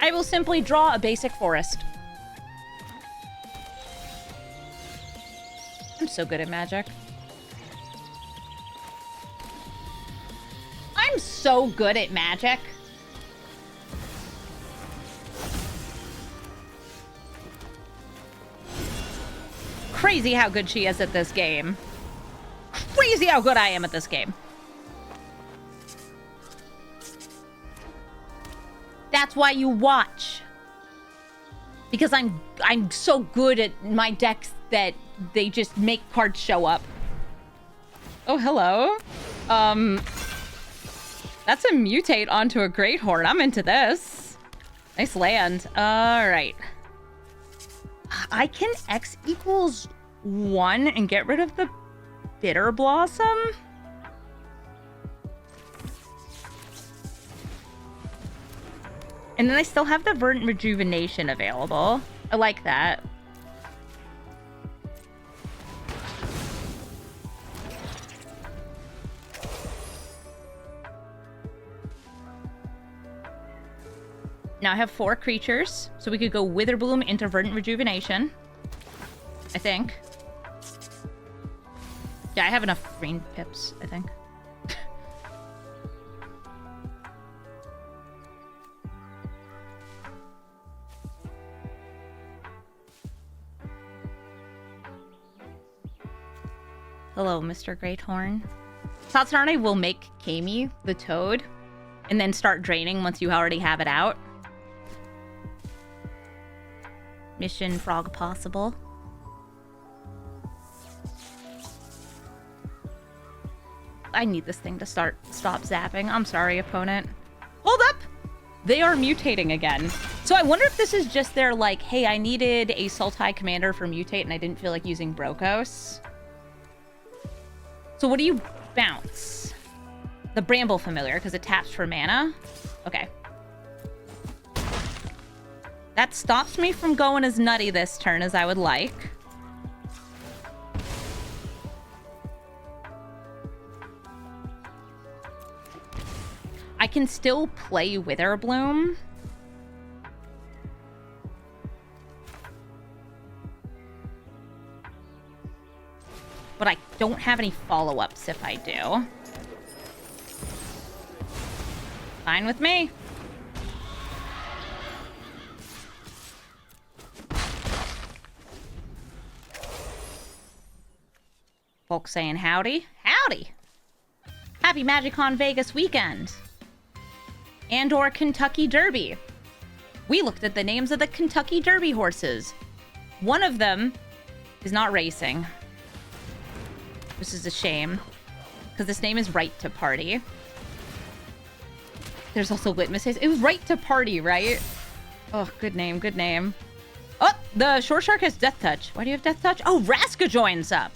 I will simply draw a basic forest. I'm so good at Magic. I'm so good at Magic. Crazy how good she is at this game. Crazy how good I am at this game. That's why you watch. Because I'm so good at my decks that they just make cards show up. Oh, hello. That's a mutate onto a Great Horn. I'm into this. Nice land. All right. I can X equals 1 and get rid of the Bitter Blossom. And then I still have the Verdant Rejuvenation available. I like that. Now I have 4 creatures, so we could go Witherbloom into Verdant Rejuvenation. I think. Yeah, I have enough green pips, I think. Hello, Mr. Greathorn. Tatsunari will make Kami the toad and then start draining once you already have it out. Mission frog possible. I need this thing to stop zapping. I'm sorry, opponent. Hold up! They are mutating again. So I wonder if this is just their like, hey, I needed a Sultai commander for mutate and I didn't feel like using Brokos. So what do you bounce? The Bramble Familiar, because it taps for mana? Okay. That stops me from going as nutty this turn as I would like. I can still play Witherbloom. But I don't have any follow-ups if I do. Fine with me. Folks saying howdy. Howdy! Happy MagicCon Vegas weekend. And/or Kentucky Derby. We looked at the names of the Kentucky Derby horses. One of them is not racing. This is a shame. Because this name is Right to Party. There's also Litmus. It was Right to Party, right? Oh, good name, good name. Oh, the Short Shark has Death Touch. Why do you have Death Touch? Oh, Raska joins up.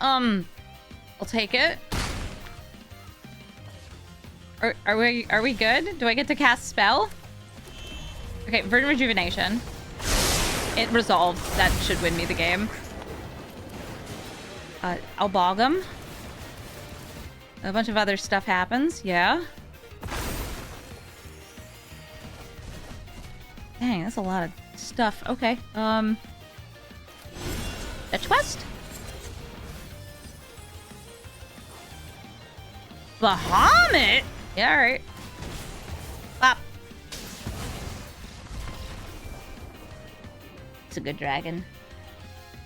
I'll take it. Are we good? Do I get to cast spell? Okay, Verdant Rejuvenation. It resolved. That should win me the game. I'll bog him. A bunch of other stuff happens. Yeah. Dang, that's a lot of stuff. Okay. Fetch quest? Bahamut? Yeah, alright. Bop. It's a good dragon.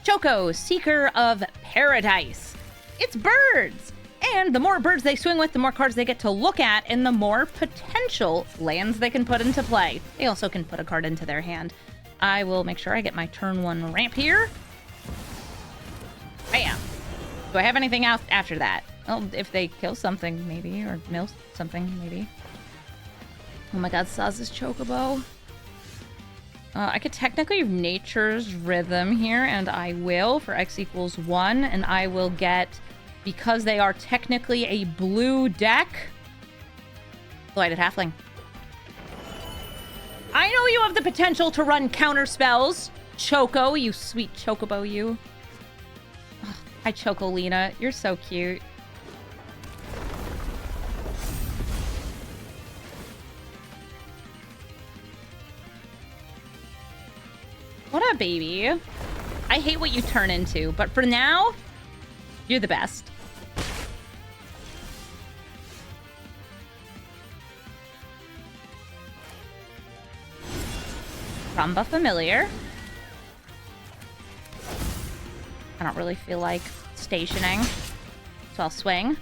Choco, Seeker of Paradise. It's birds! And the more birds they swing with, the more cards they get to look at, and the more potential lands they can put into play. They also can put a card into their hand. I will make sure I get my turn 1 ramp here. Bam! Do I have anything else after that? Well, if they kill something, maybe, or mill something, maybe. Oh my god, Saz's Chocobo. I could technically Nature's Rhythm here, and I will for X equals 1, and I will get, because they are technically a blue deck, Blighted Halfling. I know you have the potential to run counter spells, Choco, you sweet Chocobo, you. Oh, hi, Chocolina. You're so cute. What a baby. I hate what you turn into, but for now, you're the best. Rumba Familiar. I don't really feel like stationing, so I'll swing.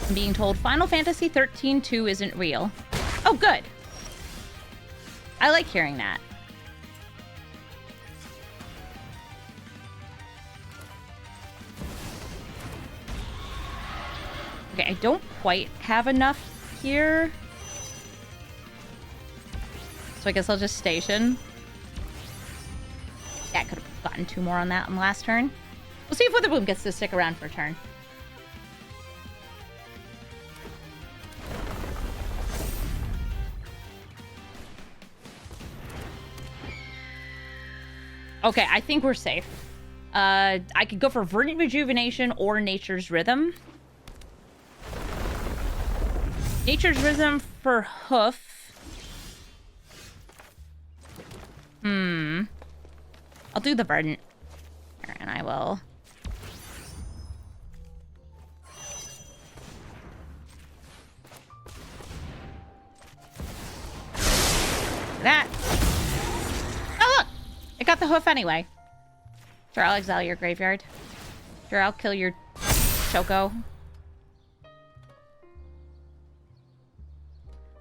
I'm being told Final Fantasy 13-2 isn't real. Oh, good. I like hearing that. Okay, I don't quite have enough here. So I guess I'll just station. Yeah, I could have gotten 2 more on that on the last turn. We'll see if Witherbloom gets to stick around for a turn. Okay, I think we're safe. I could go for Verdant Rejuvenation or Nature's Rhythm. Nature's Rhythm for Hoof. I'll do the Verdant. And I will... that. Oh, look! It got the hoof anyway. Sure, I'll exile your graveyard. Sure, I'll kill your Choco.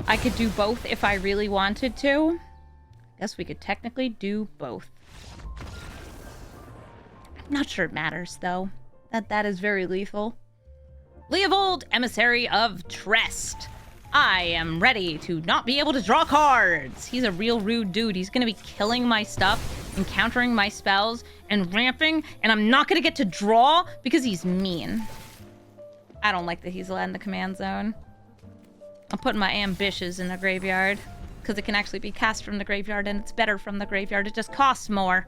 I could do both if I really wanted to. Guess we could technically do both. I'm not sure it matters, though. That is very lethal. Leovold, Emissary of Trest. I am ready to not be able to draw cards. He's a real rude dude. He's going to be killing my stuff and countering my spells and ramping, and I'm not going to get to draw because he's mean. I don't like that he's allowed in the command zone. I'm putting my Ambitious in the graveyard because it can actually be cast from the graveyard, and it's better from the graveyard. It just costs more.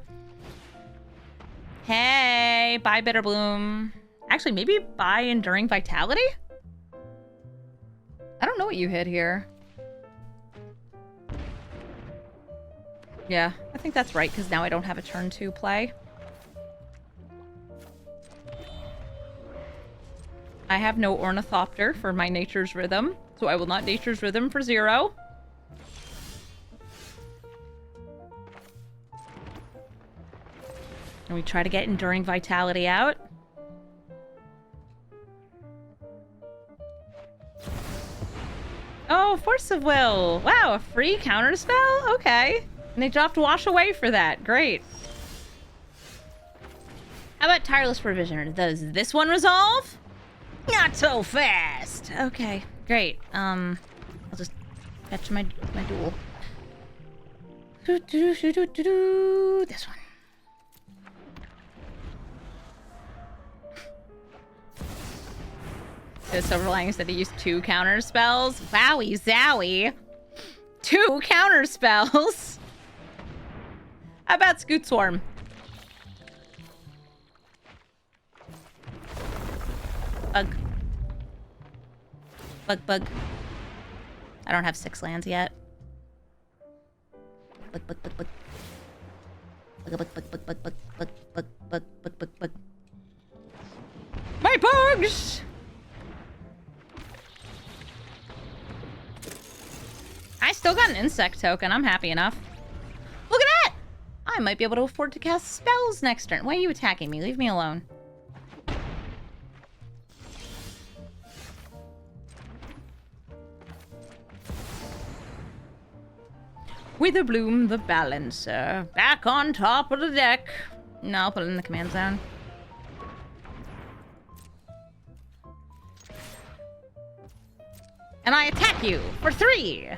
Hey, bye Witherbloom. Actually, maybe buy Enduring Vitality? I don't know what you hit here. Yeah, I think that's right, because now I don't have a turn 2 play. I have no Ornithopter for my Nature's Rhythm, so I will not Nature's Rhythm for 0. And we try to get Enduring Vitality out. Oh, Force of Will. Wow, a free counterspell? Okay. And they dropped Wash Away for that. Great. How about Tireless Provisioner? Does this one resolve? Not so fast. Okay, great. I'll just fetch my duel. This one. The Silverlining said he used 2 counter spells. Wowie zowie. 2 counter spells. How about Scoot Swarm? Bug. Bug. I don't have 6 lands yet. Bug. Bug. My bugs! I still got an insect token. I'm happy enough. Look at that! I might be able to afford to cast spells next turn. Why are you attacking me? Leave me alone. Witherbloom the Balancer. Back on top of the deck. No, I'll put it in the command zone. And I attack you for 3!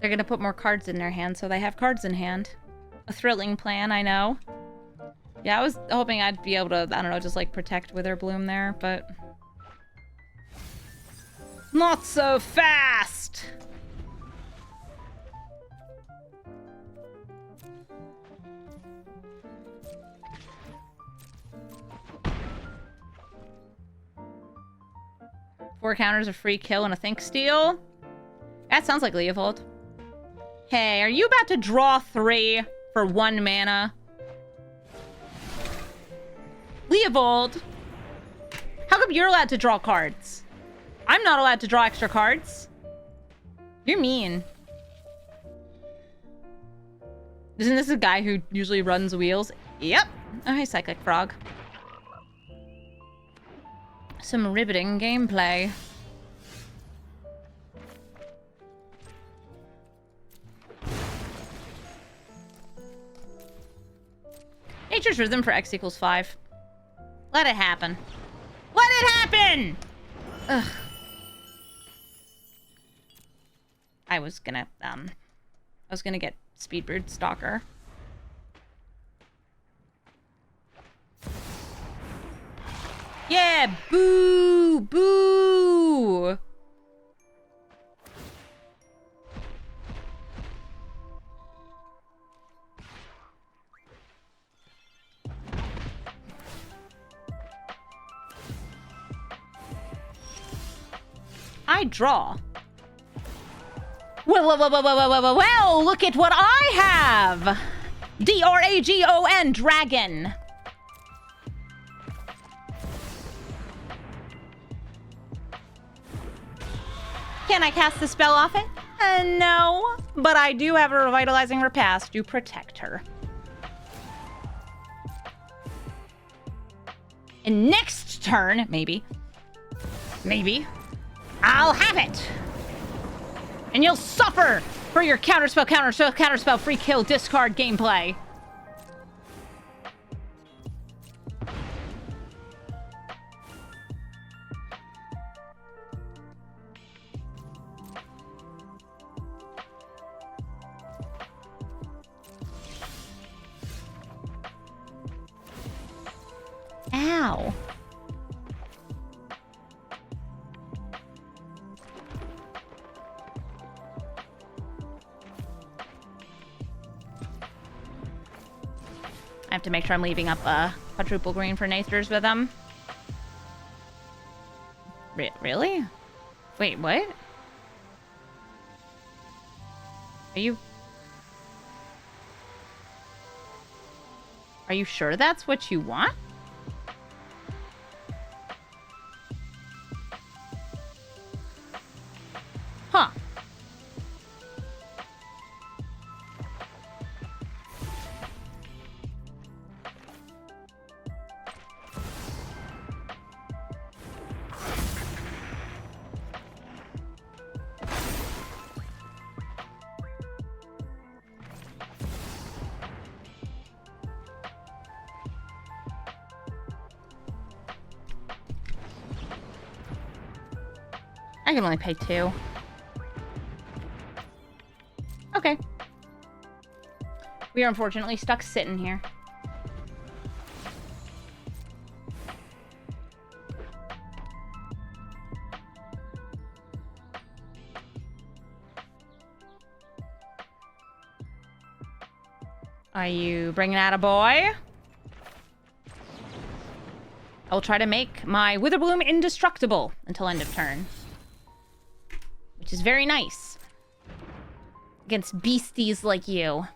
They're gonna put more cards in their hand, so they have cards in hand. A thrilling plan, I know. Yeah, I was hoping I'd be able to, I don't know, just like protect Witherbloom there, but... not so fast! 4 counters, a free kill, and a think steal. That sounds like Leovold. Hey, are you about to draw 3 for 1 mana? Leovold! How come you're allowed to draw cards? I'm not allowed to draw extra cards. You're mean. Isn't this a guy who usually runs wheels? Yep. Oh, hey, Cyclic Frog. Some riveting gameplay. Nature's Rhythm for X equals 5. Let it happen. Let it happen! Ugh. I was gonna get Speedbird Stalker. Yeah, boo! Boo! I draw. Well, look at what I have! D-R-A-G-O-N, dragon. Can I cast the spell off it? No, but I do have a Revitalizing Repast to protect her. And next turn, maybe, I'll have it! And you'll suffer for your counterspell, free kill, discard gameplay. Ow. I have to make sure I'm leaving up a quadruple green for Nathers with them. Really? Wait, what? Are you sure that's what you want? Huh. I can only pay 2. Okay. We are unfortunately stuck sitting here. Are you bringing out a boy? I'll try to make my Witherbloom indestructible until end of turn. Which is very nice. Against beasties like you.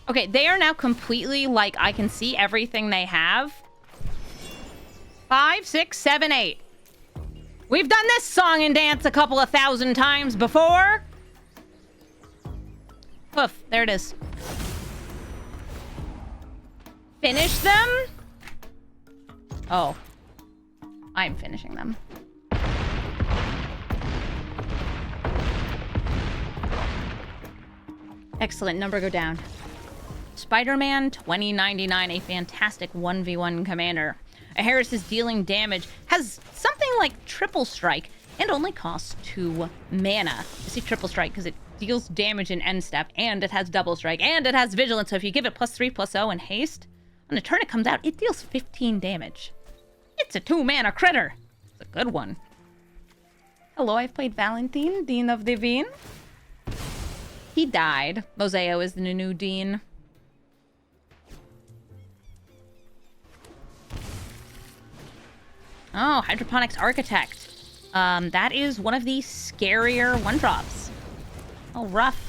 Okay, they are now completely, like, I can see everything they have. 5, 6, 7, 8. We've done this song and dance a couple of 1,000 times before. Poof, there it is. Finish them? Oh. I'm finishing them. Excellent, number go down. Spider-Man 2099, a fantastic 1v1 commander. A Harris is dealing damage, has something like triple strike, and only costs 2 mana. I see triple strike because it deals damage in end step, and it has double strike, and it has vigilance, so if you give it +3/+0 and haste, on the turn it comes out, it deals 15 damage. It's a 2 mana critter. It's a good one. Hello, I've played Valentine, Dean of Divine. He died. Moseo is the new Dean. Oh, Hydroponics Architect. That is one of the scarier 1-drops. Oh, rough.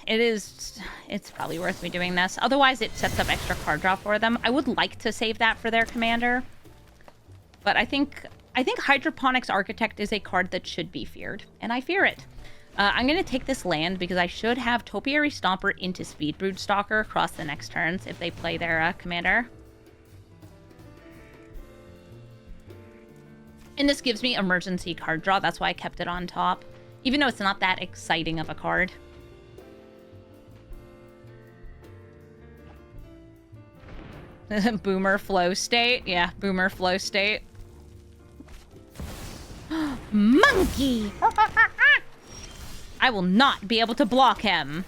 It's probably worth me doing this. Otherwise, it sets up extra card draw for them. I would like to save that for their commander. But I think Hydroponics Architect is a card that should be feared. And I fear it. I'm going to take this land because I should have Topiary Stomper into Speedbrood Stalker across the next turns if they play their commander. And this gives me emergency card draw. That's why I kept it on top. Even though it's not that exciting of a card. Boomer flow state. Yeah, boomer flow state. Monkey! I will not be able to block him.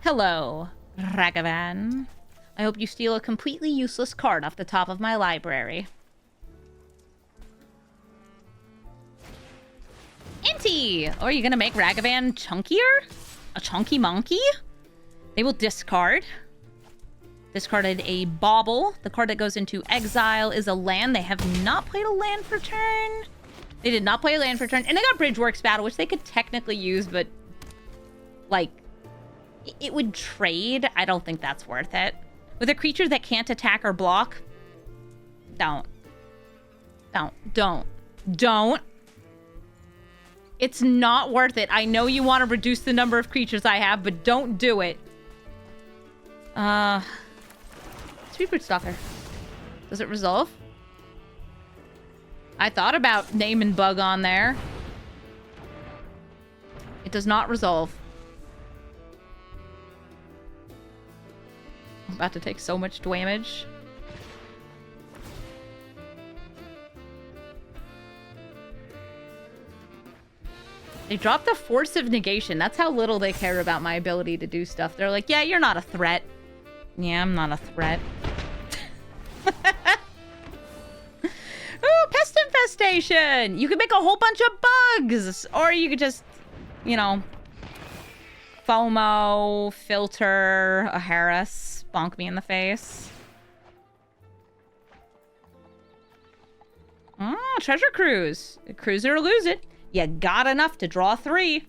Hello, Ragavan. I hope you steal a completely useless card off the top of my library. Inty! Or are you gonna make Ragavan chunkier? A chunky monkey? They will discard. Discarded a Bauble. The card that goes into exile is a land. They have not played a land for turn. They did not play a land for turn. And they got Bridgeworks Battle, which they could technically use, but... like... it would trade. I don't think that's worth it. With a creature that can't attack or block... Don't. It's not worth it. I know you want to reduce the number of creatures I have, but don't do it. Speedbrood Stalker. Does it resolve? I thought about Name and Bug on there. It does not resolve. I'm about to take so much damage. They dropped the Force of Negation. That's how little they care about my ability to do stuff. They're like, yeah, you're not a threat. Yeah, I'm not a threat. Ooh, Pest Infestation! You could make a whole bunch of bugs! Or you could just, you know, FOMO, filter, a Harris, bonk me in the face. Oh, Treasure Cruise. Cruise it or lose it. You got enough to draw 3.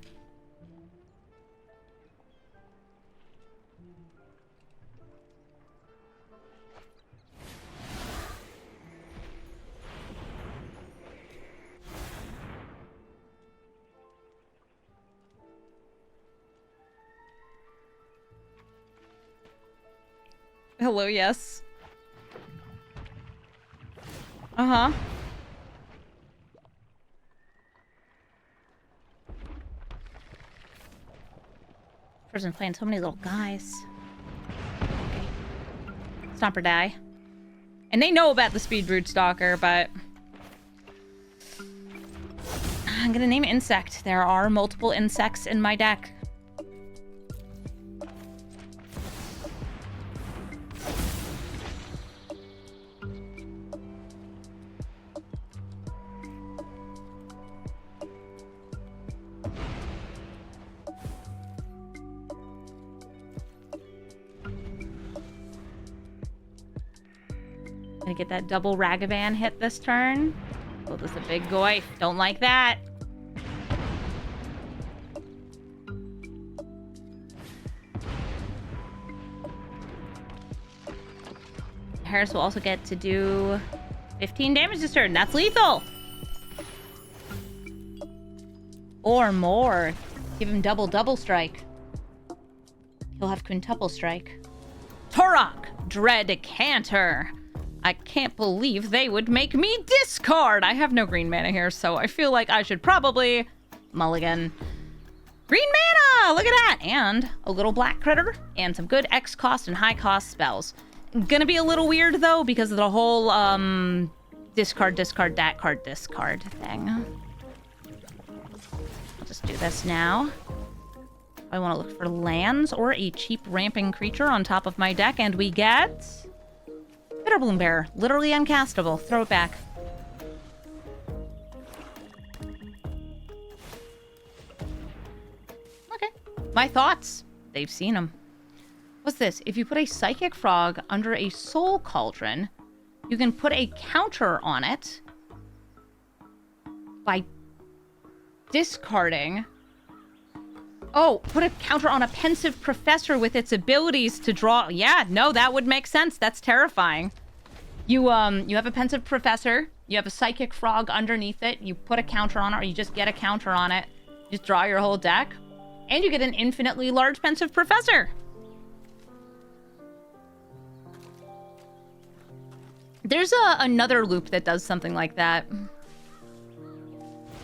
Hello, yes. Uh-huh. Person's playing so many little guys. Okay. Stomp or die. And they know about the Speedbrood Stalker, but... I'm gonna name Insect. There are multiple insects in my deck. Gonna get that double Ragavan hit this turn. Oh, this is a big goy. Don't like that. Harris will also get to do 15 damage this turn. That's lethal. Or more. Give him double strike. He'll have quintuple strike. Torok, Dread Canter. I can't believe they would make me discard. I have no green mana here, so I feel like I should probably mulligan. Green mana! Look at that! And a little black critter, and some good X cost and high cost spells. Gonna be a little weird, though, because of the whole, discard, that card, discard thing. I'll just do this now. I want to look for lands or a cheap ramping creature on top of my deck, and we get... Witherbloom Bear. Literally uncastable. Throw it back. Okay. My thoughts. they've seen them. What's this? If you put a Psychic Frog under a Soul Cauldron, you can put a counter on it by discarding... Oh, put a counter on a Pensive Professor with its abilities to draw... Yeah, no, that would make sense. That's terrifying. You have a Pensive Professor, you have a Psychic Frog underneath it, you put a counter on it, or you just get a counter on it, you just draw your whole deck, and you get an infinitely large Pensive Professor. There's another loop that does something like that.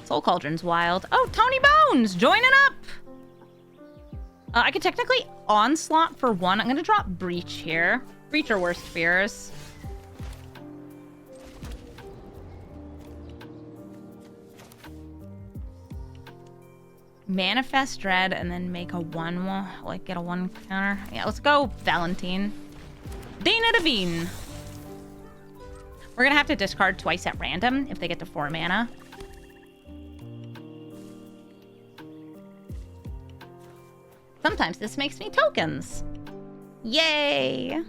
Soul Cauldron's wild. Oh, Tony Bones, joining up! I could technically Onslaught for one. I'm gonna drop Breach here. Breach or Worst Fears. Manifest Dread and then make a 1, like get a 1 counter. Yeah, let's go Valentine. Dana Devine. We're gonna have to discard twice at random if they get to 4 mana. Sometimes this makes me tokens. Yay!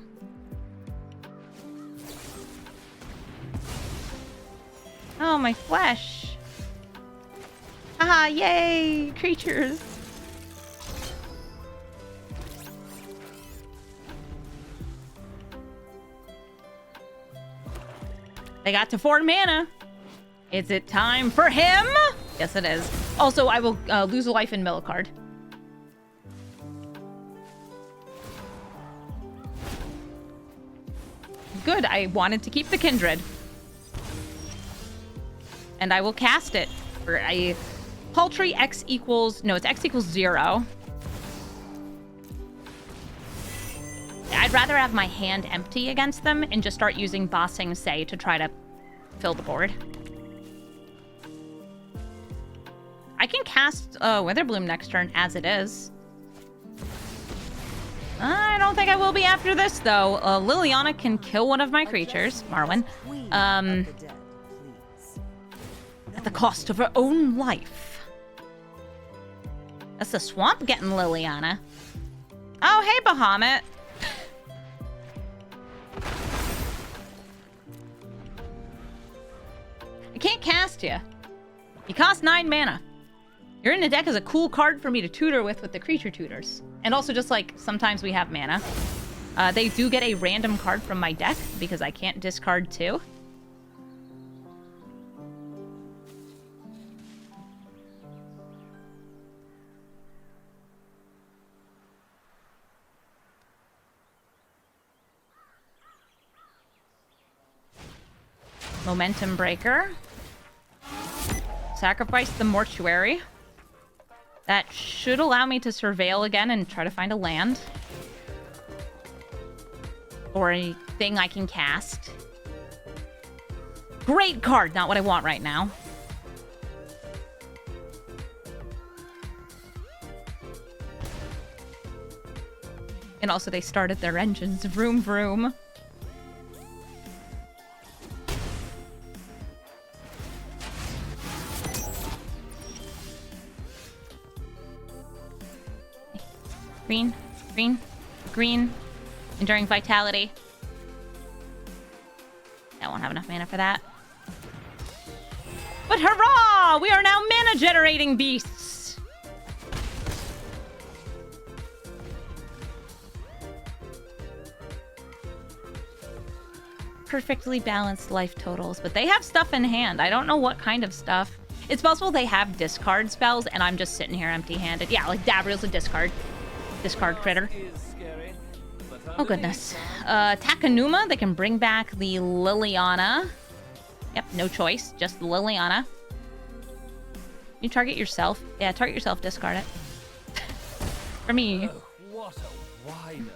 Oh, my flesh. Haha, yay! Creatures. They got to 4 mana. Is it time for him? Yes, it is. Also, I will lose a life and mill a card. Good, I wanted to keep the Kindred. And I will cast it for a paltry X equals... No, it's X equals 0. I'd rather have my hand empty against them and just start using Bossing Say to try to fill the board. I can cast Witherbloom next turn as it is. I don't think I will be after this, though. Liliana can kill one of my creatures, Marwyn. At the cost of her own life. That's the swamp getting Liliana. Oh, hey, Bahamut. I can't cast you. You cost 9 mana. You're in the deck as a cool card for me to tutor with the creature tutors. And also just like, sometimes we have mana. They do get a random card from my deck because I can't discard 2. Momentum Breaker. Sacrifice the Mortuary. That should allow me to surveil again and try to find a land. Or a thing I can cast. Great card! Not what I want right now. And also they started their engines. Vroom vroom. Green, green, green. Enduring Vitality. I won't have enough mana for that. But hurrah! We are now mana generating beasts! Perfectly balanced life totals, but they have stuff in hand. I don't know what kind of stuff. It's possible they have discard spells and I'm just sitting here empty-handed. Yeah, like Davriel's a discard critter. Oh goodness. Takanuma, they can bring back the Liliana. Yep, no choice, just the Liliana. You target yourself. Yeah, target yourself, discard it. For me. Oh, what a whiner.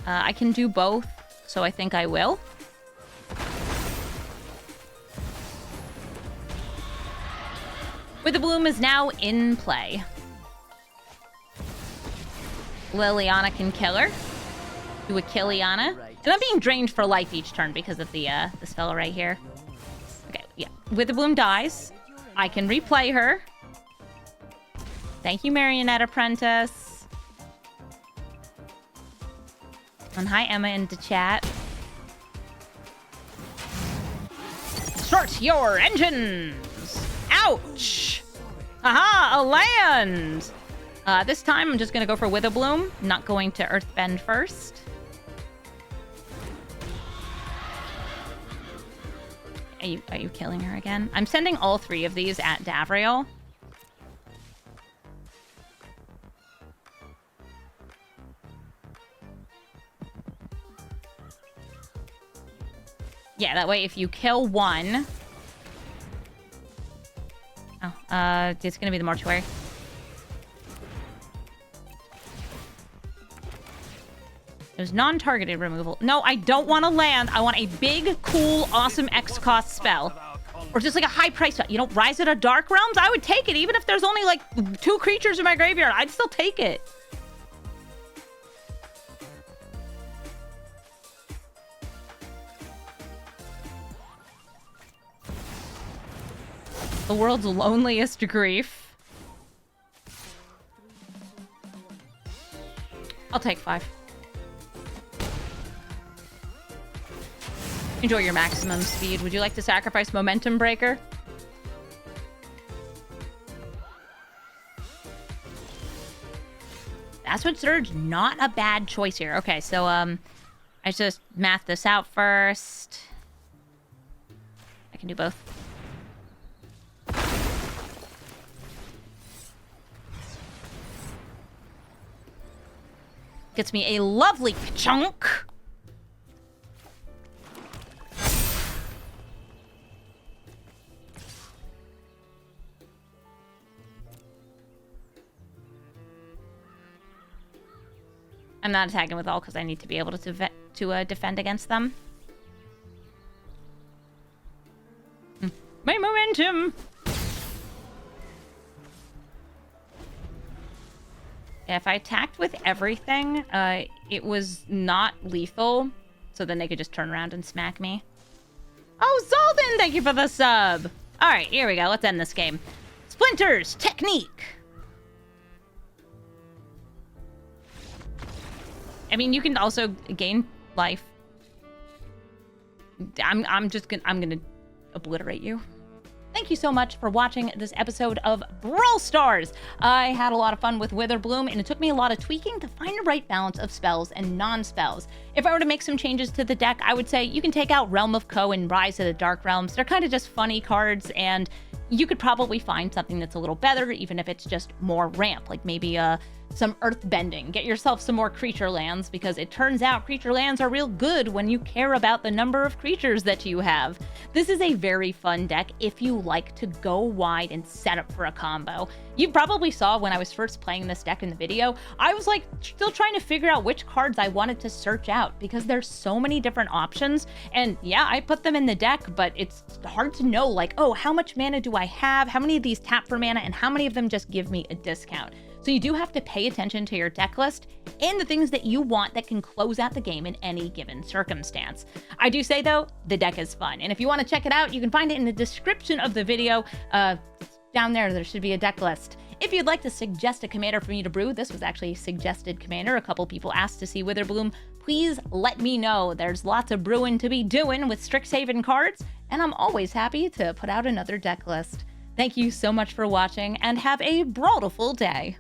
I can do both, so I think I will. Witherbloom is now in play. Liliana can kill her. Do a Killiana. And I'm being drained for life each turn because of the spell right here. Okay, yeah. Witherbloom dies. I can replay her. Thank you, Marionette Apprentice. And hi, Emma, in the chat. Start your engines! Ouch! Aha, a land! This time, I'm just going to go for Witherbloom. Not going to Earthbend first. Are you killing her again? I'm sending all 3 of these at Davriel. Yeah, that way if you kill one... Oh, it's gonna be the mortuary. It was non-targeted removal. No, I don't want to land. I want a big, cool, awesome X-cost spell. Or just like a high price spell. You know, Rise of the Dark Realms? I would take it, even if there's only like 2 creatures in my graveyard. I'd still take it. The world's loneliest grief. I'll take 5. Enjoy your maximum speed. Would you like to sacrifice Momentum Breaker? Acid Surge, not a bad choice here. Okay, so I just math this out first. I can do both. Gets me a lovely chunk. I'm not attacking with all because I need to be able to defend against them. My momentum! Yeah, if I attacked with everything, it was not lethal, so then they could just turn around and smack me. Oh, Zolden, thank you for the sub! Alright, here we go. Let's end this game. Splinters, technique! I mean, you can also gain life. I'm gonna obliterate you. Thank you so much for watching this episode of Brawl Stars. I had a lot of fun with Witherbloom, and it took me a lot of tweaking to find the right balance of spells and non-spells. If I were to make some changes to the deck, I would say you can take out Realm of Ko and Rise of the Dark Realms. They're kind of just funny cards, and you could probably find something that's a little better, even if it's just more ramp, like maybe some earth bending. Get yourself some more creature lands, because it turns out creature lands are real good when you care about the number of creatures that you have. This is a very fun deck if you like to go wide and set up for a combo. You probably saw when I was first playing this deck in the video, I was like still trying to figure out which cards I wanted to search out, because there's so many different options. And yeah, I put them in the deck, but it's hard to know, like, oh, how much mana do I have? How many of these tap for mana, and how many of them just give me a discount? So you do have to pay attention to your deck list and the things that you want that can close out the game in any given circumstance. I do say, though, the deck is fun. And if you want to check it out, you can find it in the description of the video. Down there should be a deck list. If you'd like to suggest a commander for me to brew, this was actually a suggested commander. A couple people asked to see Witherbloom. Please let me know. There's lots of brewing to be doing with Strixhaven cards, and I'm always happy to put out another deck list. Thank you so much for watching, and have a brawlful day.